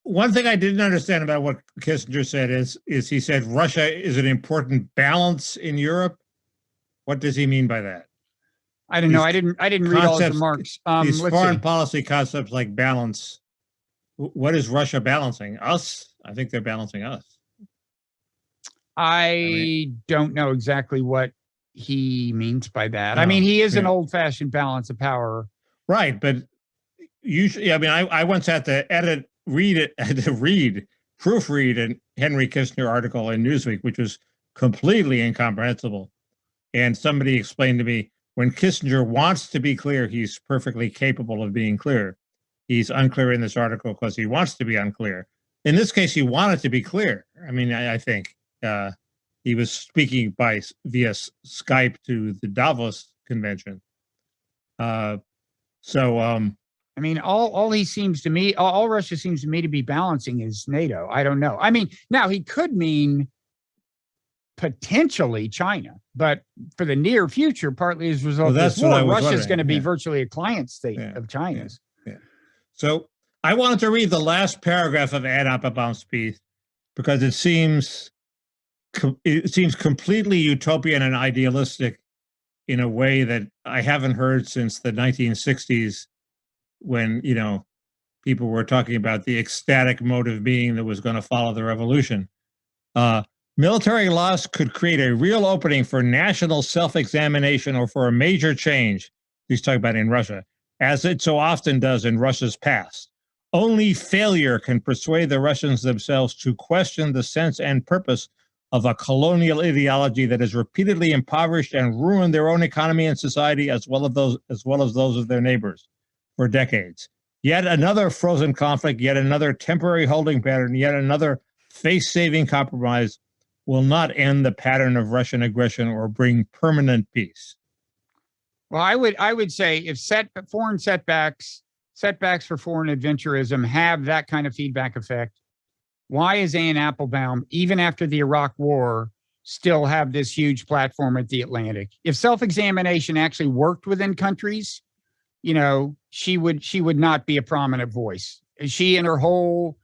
One thing I didn't understand about what Kissinger said is he said Russia is an important balance in Europe. What does he mean by that? I don't know. I didn't read all his remarks. These foreign policy concepts like balance. What is Russia balancing? Us? I think they're balancing us. I don't know exactly what he means by that. I mean, he is an old-fashioned balance of power. Right, but usually, I once had to proofread a Henry Kissinger article in Newsweek, which was completely incomprehensible. And somebody explained to me, when Kissinger wants to be clear, he's perfectly capable of being clear. He's unclear in this article because he wants to be unclear. In this case, he wanted to be clear. I think he was speaking via Skype to the Davos convention. All he seems to me, all Russia seems to me to be balancing is NATO. I don't know. Now he could mean potentially China, but for the near future, partly as a result of this war, Russia is going to be virtually a client state of China's. Yeah. So I wanted to read the last paragraph of Ad Applebaum's piece because it seems completely utopian and idealistic in a way that I haven't heard since the 1960s, when people were talking about the ecstatic mode of being that was going to follow the revolution. Military loss could create a real opening for national self-examination or for a major change. He's talking about in Russia, as it so often does in Russia's past. Only failure can persuade the Russians themselves to question the sense and purpose of a colonial ideology that has repeatedly impoverished and ruined their own economy and society, as well as those of their neighbors, for decades. Yet another frozen conflict, yet another temporary holding pattern, yet another face-saving compromise will not end the pattern of Russian aggression or bring permanent peace. Well, I would say if foreign setbacks for foreign adventurism have that kind of feedback effect, why is Anne Applebaum, even after the Iraq War, still have this huge platform at the Atlantic? If self-examination actually worked within countries, she would not be a prominent voice. She and her whole,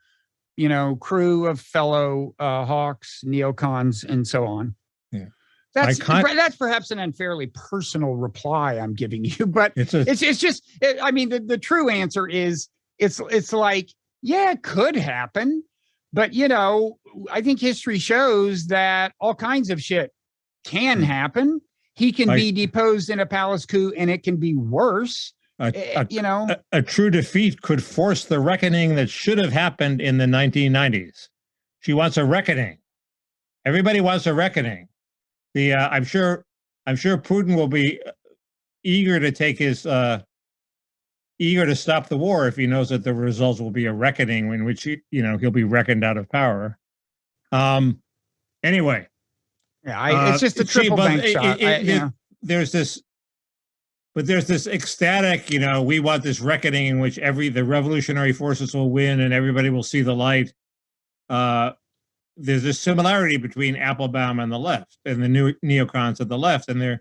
crew of fellow hawks, neocons, and so on. Yeah. That's perhaps an unfairly personal reply I'm giving you, but it's just, the true answer is it's like, yeah, it could happen. But, I think history shows that all kinds of shit can happen. He can be deposed in a palace coup and it can be worse. A true defeat could force the reckoning that should have happened in the 1990s. She wants a reckoning. Everybody wants a reckoning. I'm sure Putin will be eager to take his eager to stop the war if he knows that the results will be a reckoning in which he'll be reckoned out of power. Anyway, yeah, it's just a triple bank shot. There's this ecstatic, we want this reckoning in which the revolutionary forces will win and everybody will see the light. There's a similarity between Applebaum and the left and the new neocons of the left, and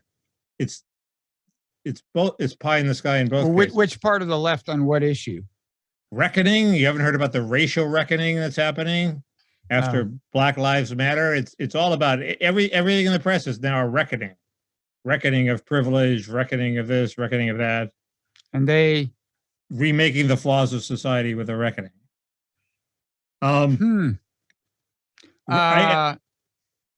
it's pie in the sky in both cases. Which part of the left on what issue? Reckoning. You haven't heard about the racial reckoning that's happening after Black Lives Matter? It's all about everything in the press is now a reckoning of privilege, reckoning of this, reckoning of that, and they remaking the flaws of society with a reckoning.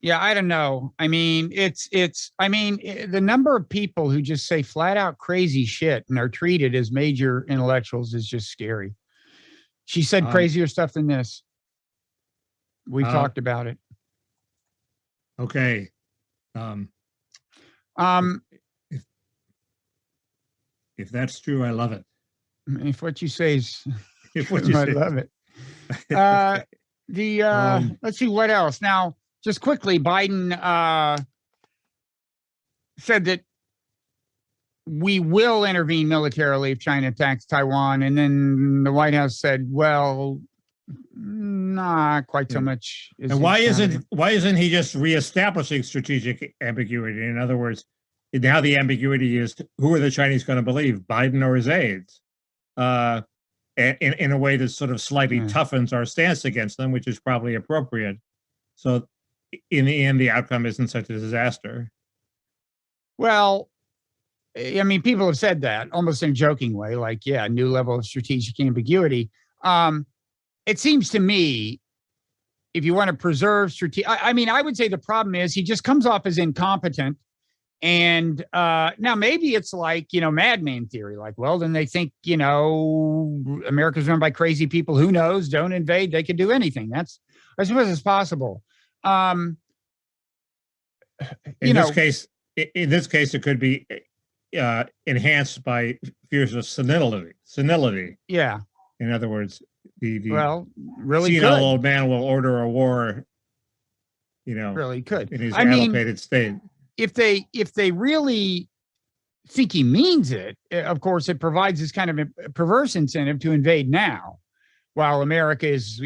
Yeah, I don't know. I mean, the number of people who just say flat out crazy shit and are treated as major intellectuals is just scary. She said crazier stuff than this. We've talked about it. Okay. If that's true, I love it. If what you say is, I love it. Let's see what else. Now, just quickly, Biden said that we will intervene militarily if China attacks Taiwan, and then the White House said, "Well, not quite so much." And why isn't he just reestablishing strategic ambiguity? In other words, now the ambiguity is who are the Chinese going to believe, Biden or his aides? In a way that sort of slightly toughens our stance against them, which is probably appropriate. So in the end, the outcome isn't such a disaster. Well, I mean, people have said that almost in a joking way, like, yeah, new level of strategic ambiguity. It seems to me, if you want to preserve I would say the problem is he just comes off as incompetent. And now maybe it's like, madman theory, like, well, then they think, America's run by crazy people. Who knows? Don't invade. They could do anything. I suppose it's possible. In this case, it could be enhanced by fears of senility. Yeah. In other words, really senile old man will order a war, really could in his allocated state. If they really think he means it, of course, it provides this kind of a perverse incentive to invade now, while America is,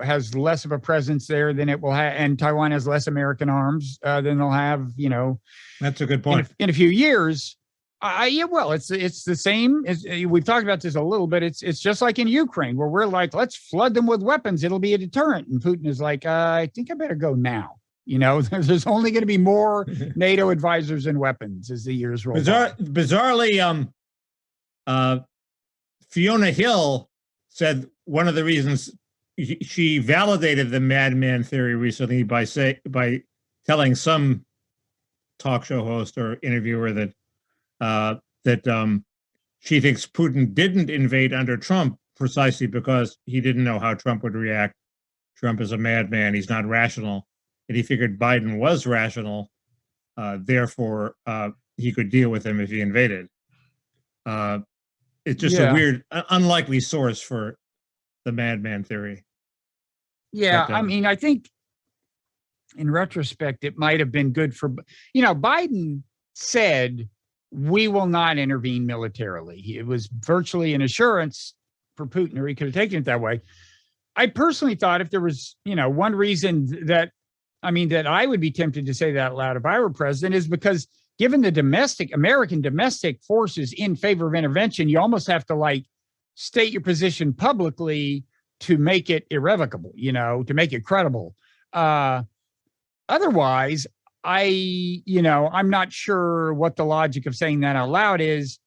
has less of a presence there than it will have, and Taiwan has less American arms than they'll have, That's a good point. In a few years. It's the same as we've talked about this a little bit. It's just like in Ukraine, where we're like, let's flood them with weapons. It'll be a deterrent. And Putin is like, I think I better go now. There's only going to be more NATO advisors and weapons as the years roll by. Bizarrely, Fiona Hill said one of the reasons she validated the madman theory recently by telling some talk show host or interviewer that she thinks Putin didn't invade under Trump precisely because he didn't know how Trump would react. Trump is a madman. He's not rational. And he figured Biden was rational, therefore he could deal with him if he invaded. It's just a weird, unlikely source for the madman theory. Yeah, but, I think in retrospect, it might have been good for, Biden said, we will not intervene militarily. It was virtually an assurance for Putin, or he could have taken it that way. I personally thought if there was, one reason that I would be tempted to say that out loud if I were president is because given the American domestic forces in favor of intervention, you almost have to state your position publicly to make it irrevocable, to make it credible. Otherwise, I'm not sure what the logic of saying that out loud is.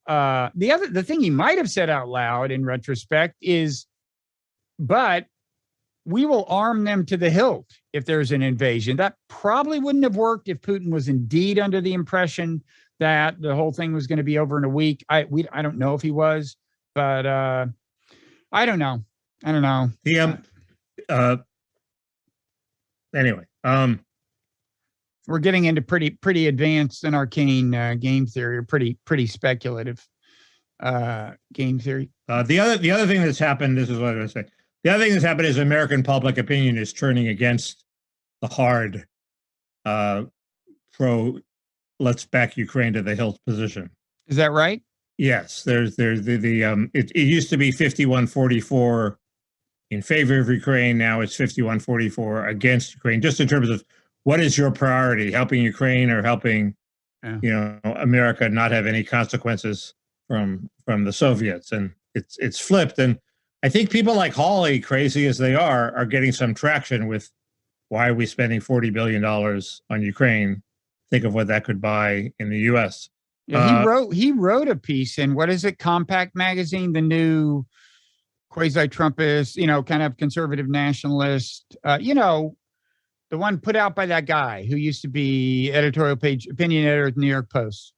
The thing he might have said out loud in retrospect is, but we will arm them to the hilt if there's an invasion. That probably wouldn't have worked if Putin was indeed under the impression that the whole thing was going to be over in a week. I don't know if he was, but I don't know. Anyway, We're getting into pretty advanced and arcane game theory, or pretty speculative game theory. The other thing that's happened, this is what I was going to say. The other thing that's happened is American public opinion is turning against the hard pro let's back Ukraine to the hilt position. Is that right? Yes, there's it used to be 51-44 in favor of Ukraine. Now it's 51-44 against Ukraine, just in terms of what is your priority, helping Ukraine or helping America not have any consequences from the Soviets. And it's flipped. And I think people like Hawley, crazy as they are getting some traction with why are we spending $40 billion on Ukraine? Think of what that could buy in the U.S. Yeah, he wrote a piece in, what is it, Compact magazine, the new quasi-Trumpist, kind of conservative nationalist, the one put out by that guy who used to be editorial page opinion editor at the New York Post.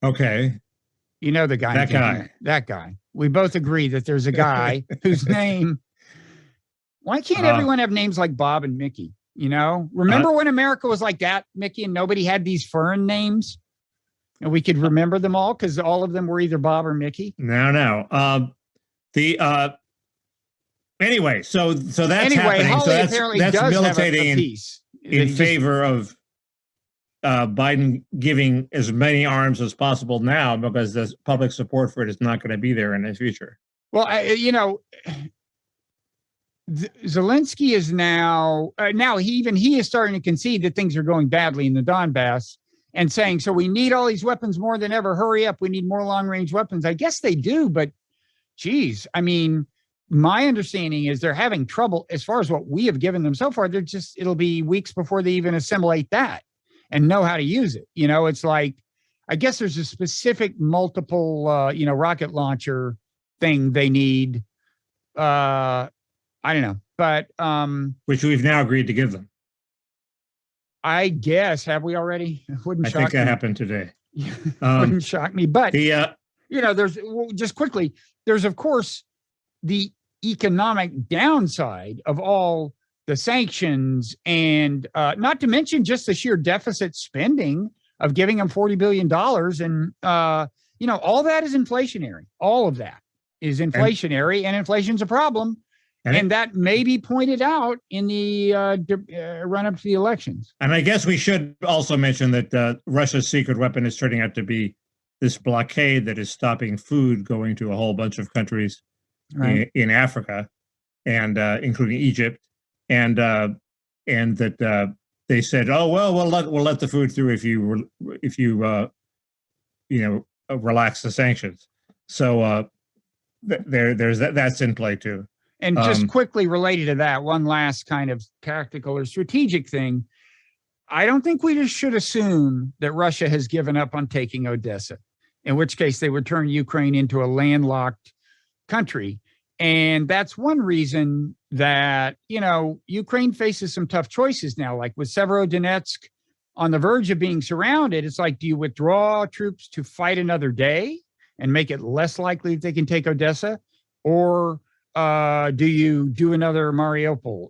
Okay. You know the guy. That guy. We both agree that there's a guy whose name. Why can't everyone have names like Bob and Mickey? Remember when America was like that, Mickey, and nobody had these foreign names? And we could remember them all because all of them were either Bob or Mickey. No. Anyway, so that's happening. Hawley So that's militating in favor of Biden giving as many arms as possible now, because the public support for it is not going to be there in the future. Well, Zelensky is now he is starting to concede that things are going badly in the Donbass and saying, so we need all these weapons more than ever. Hurry up. We need more long range weapons. I guess they do, but geez, I mean, my understanding is they're having trouble as far as what we have given them so far. It'll be weeks before they even assimilate that and know how to use it. It's like, I guess there's a specific multiple, rocket launcher thing they need. I don't know, but which we've now agreed to give them. I guess, have we already? Wouldn't shock me. I think that happened today. Wouldn't shock me, but there's just quickly. There's of course the economic downside of all the sanctions, and not to mention just the sheer deficit spending of giving them $40 billion, and all that is inflationary. All of that is inflationary, and inflation's a problem. And that may be pointed out in the run-up to the elections. And I guess we should also mention that Russia's secret weapon is turning out to be this blockade that is stopping food going to a whole bunch of countries in Africa, and including Egypt, and that they said, oh well, we'll let the food through if you relax the sanctions. So there's that's in play too. And just quickly related to that, one last kind of tactical or strategic thing. I don't think we just should assume that Russia has given up on taking Odessa, in which case they would turn Ukraine into a landlocked country. And that's one reason that, Ukraine faces some tough choices now, like with Severodonetsk on the verge of being surrounded. It's like, do you withdraw troops to fight another day and make it less likely that they can take Odessa? Or do you do another Mariupol,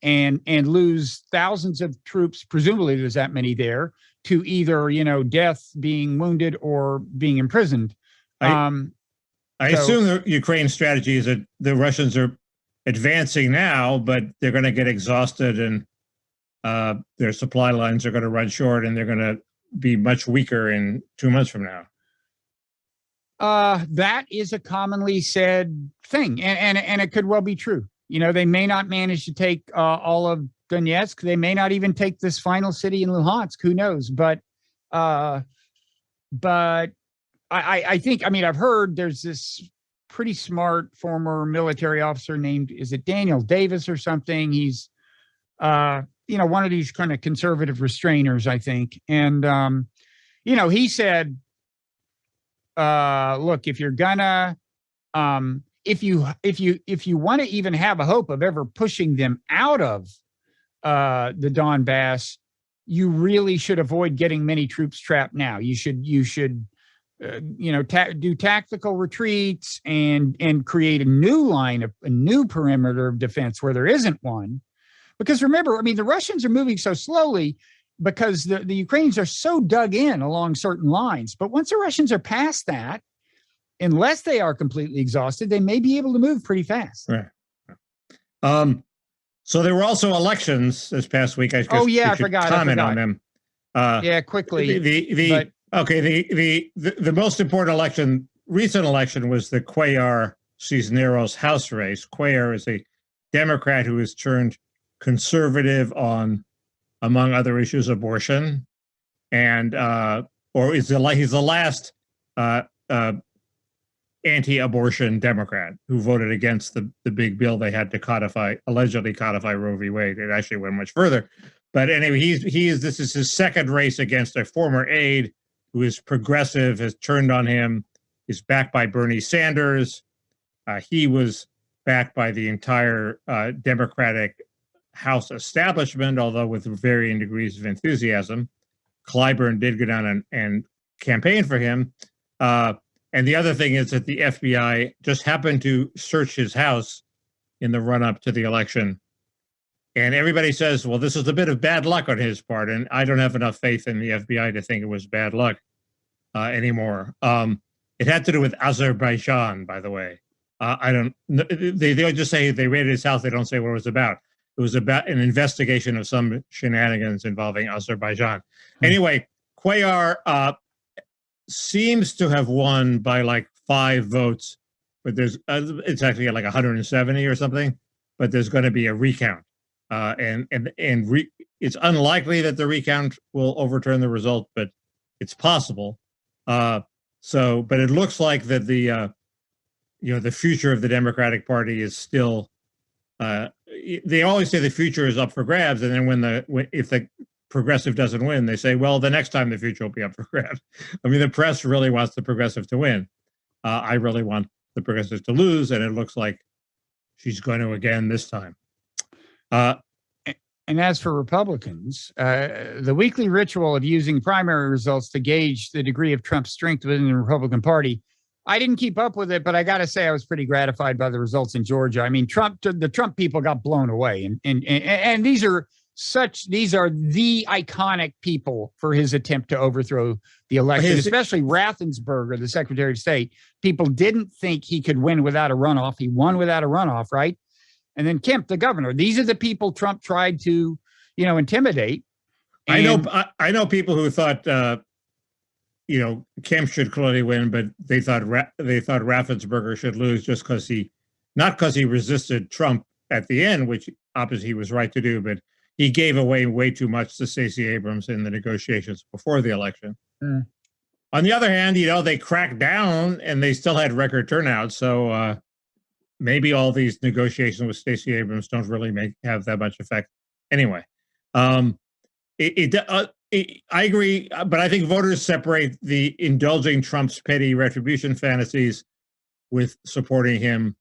and lose thousands of troops, presumably there's that many there, to either, death, being wounded, or being imprisoned. I assume the Ukraine strategy is that the Russians are advancing now, but they're going to get exhausted, and their supply lines are going to run short, and they're going to be much weaker in 2 months from now. That is a commonly said thing, and it could well be true. They may not manage to take all of Donetsk. They may not even take this final city in Luhansk. Who knows? But I think, I've heard there's this pretty smart former military officer named, is it Daniel Davis or something? He's, one of these kind of conservative restrainers, I think. And, he said, look, if you're gonna, if you want to even have a hope of ever pushing them out of the Donbass, you really should avoid getting many troops trapped now. You should do tactical retreats and create a new line of a new perimeter of defense where there isn't one. Because remember, I mean, the Russians are moving so slowly because the Ukrainians are so dug in along certain lines. But once the Russians are past that, unless they are completely exhausted, they may be able to move pretty fast. Right. So there were also elections this past week. I forgot. Comment on them. Yeah, quickly. The most important recent election was the Cuellar Cisneros House race. Cuellar is a Democrat who has turned conservative on, among other issues, abortion, and he's the last anti-abortion Democrat who voted against the big bill they had to allegedly codify Roe v. Wade. It actually went much further. But anyway, this is his second race against a former aide who is progressive, has turned on him, is backed by Bernie Sanders. He was backed by the entire Democratic House establishment, although with varying degrees of enthusiasm. Clyburn did go down and campaign for him. And the other thing is that the FBI just happened to search his house in the run-up to the election. And everybody says, well, this is a bit of bad luck on his part. And I don't have enough faith in the FBI to think it was bad luck anymore. It had to do with Azerbaijan, by the way. They just say they raided his house. They don't say what it was about. It was about an investigation of some shenanigans involving Azerbaijan. Anyway, Cuellar seems to have won by like 5 votes, but it's actually like 170 or something. But there's going to be a recount, it's unlikely that the recount will overturn the result, but it's possible. But it looks like that the future of the Democratic Party is still. They always say the future is up for grabs, and then if the progressive doesn't win, they say, well, the next time the future will be up for grabs. I mean, the press really wants the progressive to win. I really want the progressive to lose, and it looks like she's going to again this time. And as for Republicans, the weekly ritual of using primary results to gauge the degree of Trump's strength within the Republican Party, I didn't keep up with it, but I got to say I was pretty gratified by the results in Georgia. I mean, the Trump people got blown away, and these are the iconic people for his attempt to overthrow the election, especially Raffensperger, the Secretary of State. People didn't think he could win without a runoff. He won without a runoff, right? And then Kemp, the governor. These are the people Trump tried to, intimidate. And I know people who thought, Kemp should clearly win, but they thought Raffensperger should lose just not because he resisted Trump at the end, which obviously he was right to do, but he gave away way too much to Stacey Abrams in the negotiations before the election. Mm. On the other hand, they cracked down and they still had record turnout. So maybe all these negotiations with Stacey Abrams don't really have that much effect. Anyway, I agree, but I think voters separate the indulging Trump's petty retribution fantasies with supporting him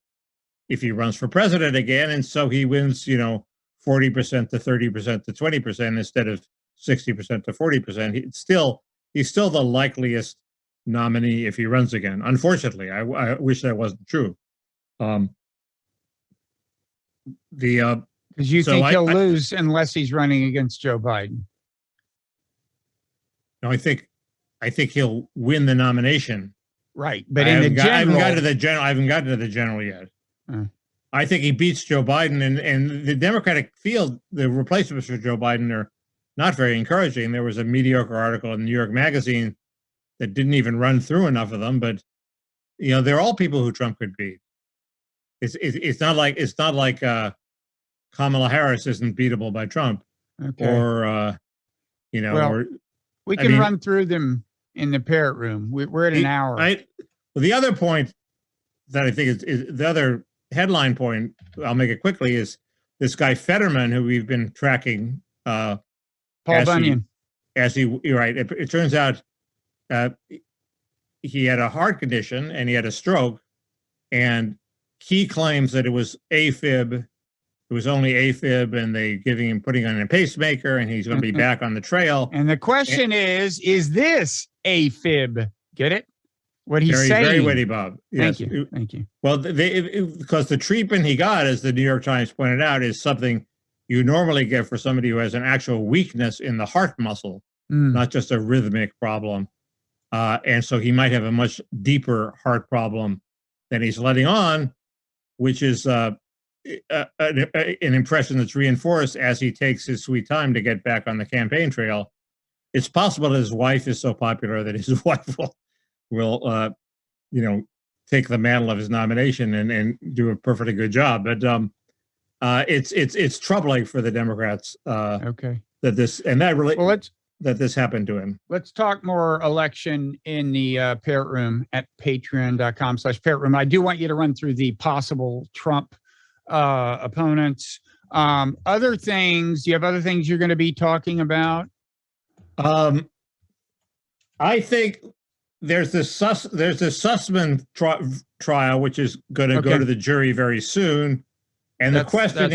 if he runs for president again. And so he wins, 40% to 30% to 20% instead of 60% to 40%. He's still the likeliest nominee if he runs again. Unfortunately, I wish that wasn't true. Because you think he'll lose unless he's running against Joe Biden. No, I think he'll win the nomination. Right, but I haven't gotten to the general yet. I think he beats Joe Biden, and the Democratic field, the replacements for Joe Biden are not very encouraging. There was a mediocre article in New York Magazine that didn't even run through enough of them, but they're all people who Trump could beat. It's not like Kamala Harris isn't beatable by Trump, okay. Or we can run through them in the Parrot Room. We're at an hour. The other point that I think is the other headline point, I'll make it quickly, is this guy Fetterman, who we've been tracking. Paul Bunyan. You're right. It turns out he had a heart condition and he had a stroke, and he claims that it was AFib. It was only AFib, and they putting on a pacemaker, and he's going to be back on the trail. And the question is this AFib? Get it? What he's saying. Very witty, Bob. Yes. Thank you. Well, because the treatment he got, as the New York Times pointed out, is something you normally get for somebody who has an actual weakness in the heart muscle, not just a rhythmic problem. And so he might have a much deeper heart problem than he's letting on, which is an impression that's reinforced as he takes his sweet time to get back on the campaign trail. It's possible that his wife is so popular that his wife will take the mantle of his nomination and do a perfectly good job. But it's troubling for the Democrats. Okay. That this happened to him. Let's talk more election in the Parrot Room at patreon.com/Parrot Room. I do want you to run through the possible Trump opponents. Other things, do you have other things you're going to be talking about? I think there's this Sussman trial, which is going to go to the jury very soon. And the question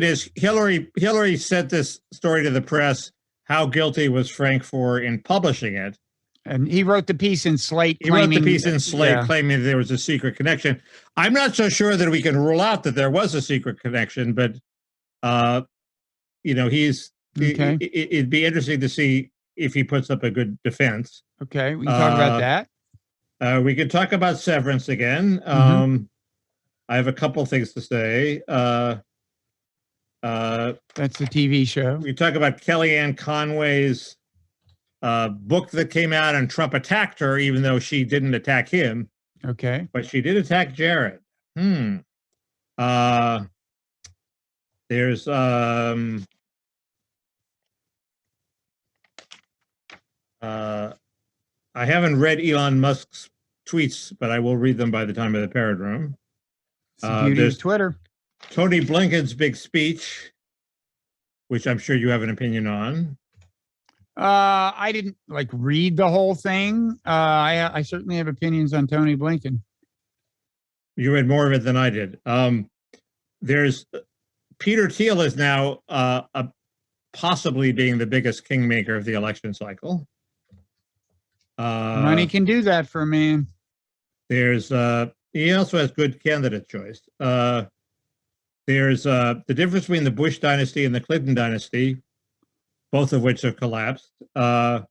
is, Hillary sent this story to the press. How guilty was Frank Foer in publishing it? And he wrote the piece in Slate. Claiming there was a secret connection. I'm not so sure that we can rule out that there was a secret connection, but it'd be interesting to see if he puts up a good defense. Okay, we can talk about that. We could talk about Severance again. I have a couple things to say. That's the TV show. We talk about Kellyanne Conway's book that came out, and Trump attacked her, even though she didn't attack him. Okay. But she did attack Jared. There's I haven't read Elon Musk's tweets, but I will read them by the time of the Parrot Room. There's Twitter. Tony Blinken's big speech, which I'm sure you have an opinion on. I didn't read the whole thing. I certainly have opinions on Tony Blinken. You read more of it than I did. There's Peter Thiel is now possibly being the biggest kingmaker of the election cycle. Money can do that for a man. There's he also has good candidate choice. There's the difference between the Bush dynasty and the Clinton dynasty, both of which have collapsed. Tim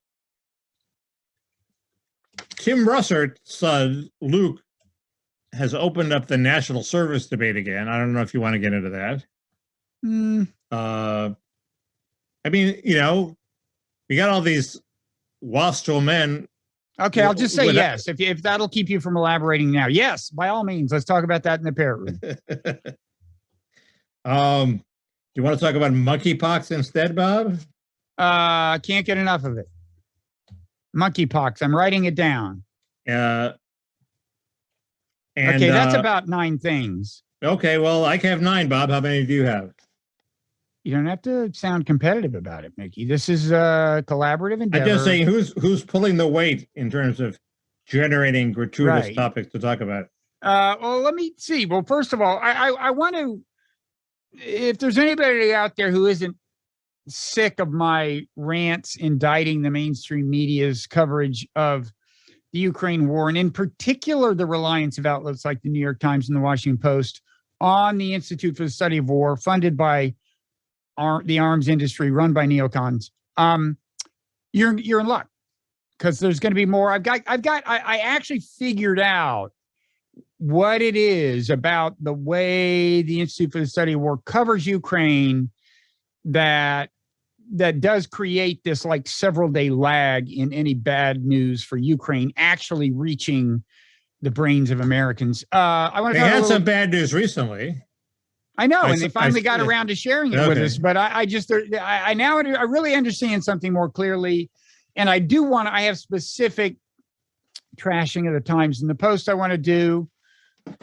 Russert's son, Luke, has opened up the national service debate again. I don't know if you want to get into that. I mean, we got all these wastrel men. Okay, I'll just say yes. If that'll keep you from elaborating now. Yes, by all means. Let's talk about that in the Parrot Room. Do you want to talk about monkeypox instead, Bob? Can't get enough of it. Monkeypox. I'm writing it down. Okay, that's about 9 things. Okay, well, I have 9, Bob. How many do you have? You don't have to sound competitive about it, Mickey. This is a collaborative endeavor. I'm just saying who's pulling the weight in terms of generating gratuitous topics to talk about. Well, let me see. Well, first of all, I want to, if there's anybody out there who isn't sick of my rants indicting the mainstream media's coverage of the Ukraine war, and in particular, the reliance of outlets like the New York Times and the Washington Post on the Institute for the Study of War, funded by the arms industry, run by neocons, you're in luck, because there's going to be more. I actually figured out what it is about the way the Institute for the Study of War covers Ukraine that does create this several day lag in any bad news for Ukraine actually reaching the brains of Americans. They had some bad news recently. I know, and they finally got around to sharing it with us. But I really understand something more clearly, and I have specific trashing of the Times and the Post I want to do.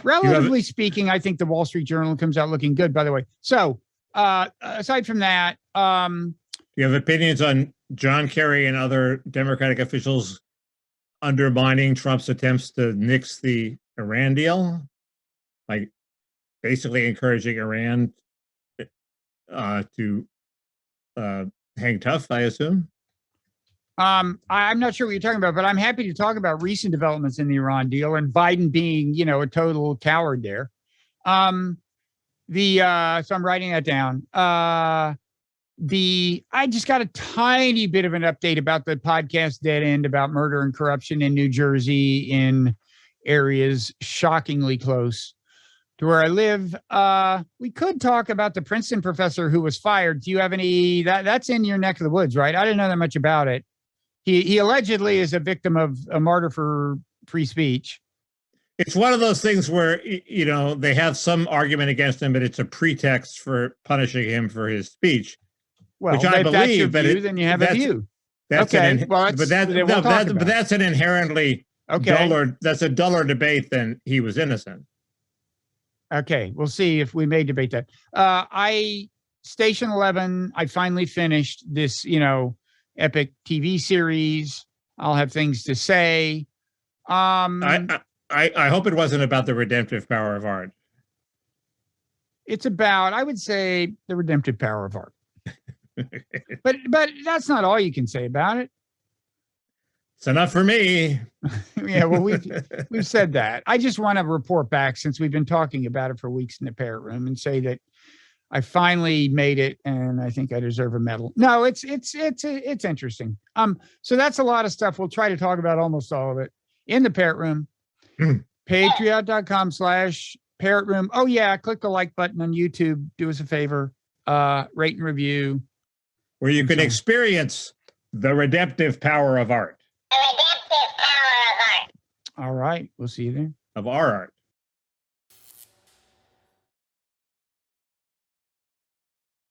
Relatively speaking, I think the Wall Street Journal comes out looking good, by the way. So aside from that, you have opinions on John Kerry and other Democratic officials undermining Trump's attempts to nix the Iran deal, basically encouraging Iran to hang tough, I assume. I'm not sure what you're talking about, but I'm happy to talk about recent developments in the Iran deal and Biden being, a total coward there. So I'm writing that down. I just got a tiny bit of an update about the podcast Dead End about murder and corruption in New Jersey in areas shockingly close to where I live. We could talk about the Princeton professor who was fired. Do you have any, that's in your neck of the woods, right? I didn't know that much about it. He allegedly is a victim of a martyr for free speech. It's one of those things where, you know, they have some argument against him, but it's a pretext for punishing him for his speech. Well, which I if that's your believe, view, then you have a view. That's Okay, but that's an inherently duller. That's a duller debate than he was innocent. Okay, we'll see if we may debate that. Station 11. I finally finished this, you know, epic TV series. I'll have things to say. I hope it wasn't about the redemptive power of art. It's about, I would say, the redemptive power of art. but that's not all you can say about it. It's enough for me. Yeah, well, we've said that. I just want to report back, since we've been talking about it for weeks in the Parrot Room, and say that I finally made it, and I think I deserve a medal. No, it's interesting. So that's a lot of stuff. We'll try to talk about almost all of it in the Parrot Room. Patreon.com/Parrot Room. Oh yeah, click the like button on YouTube. Do us a favor. Rate and review. Where you can experience the redemptive power of art. All right. We'll see you there. Of our art.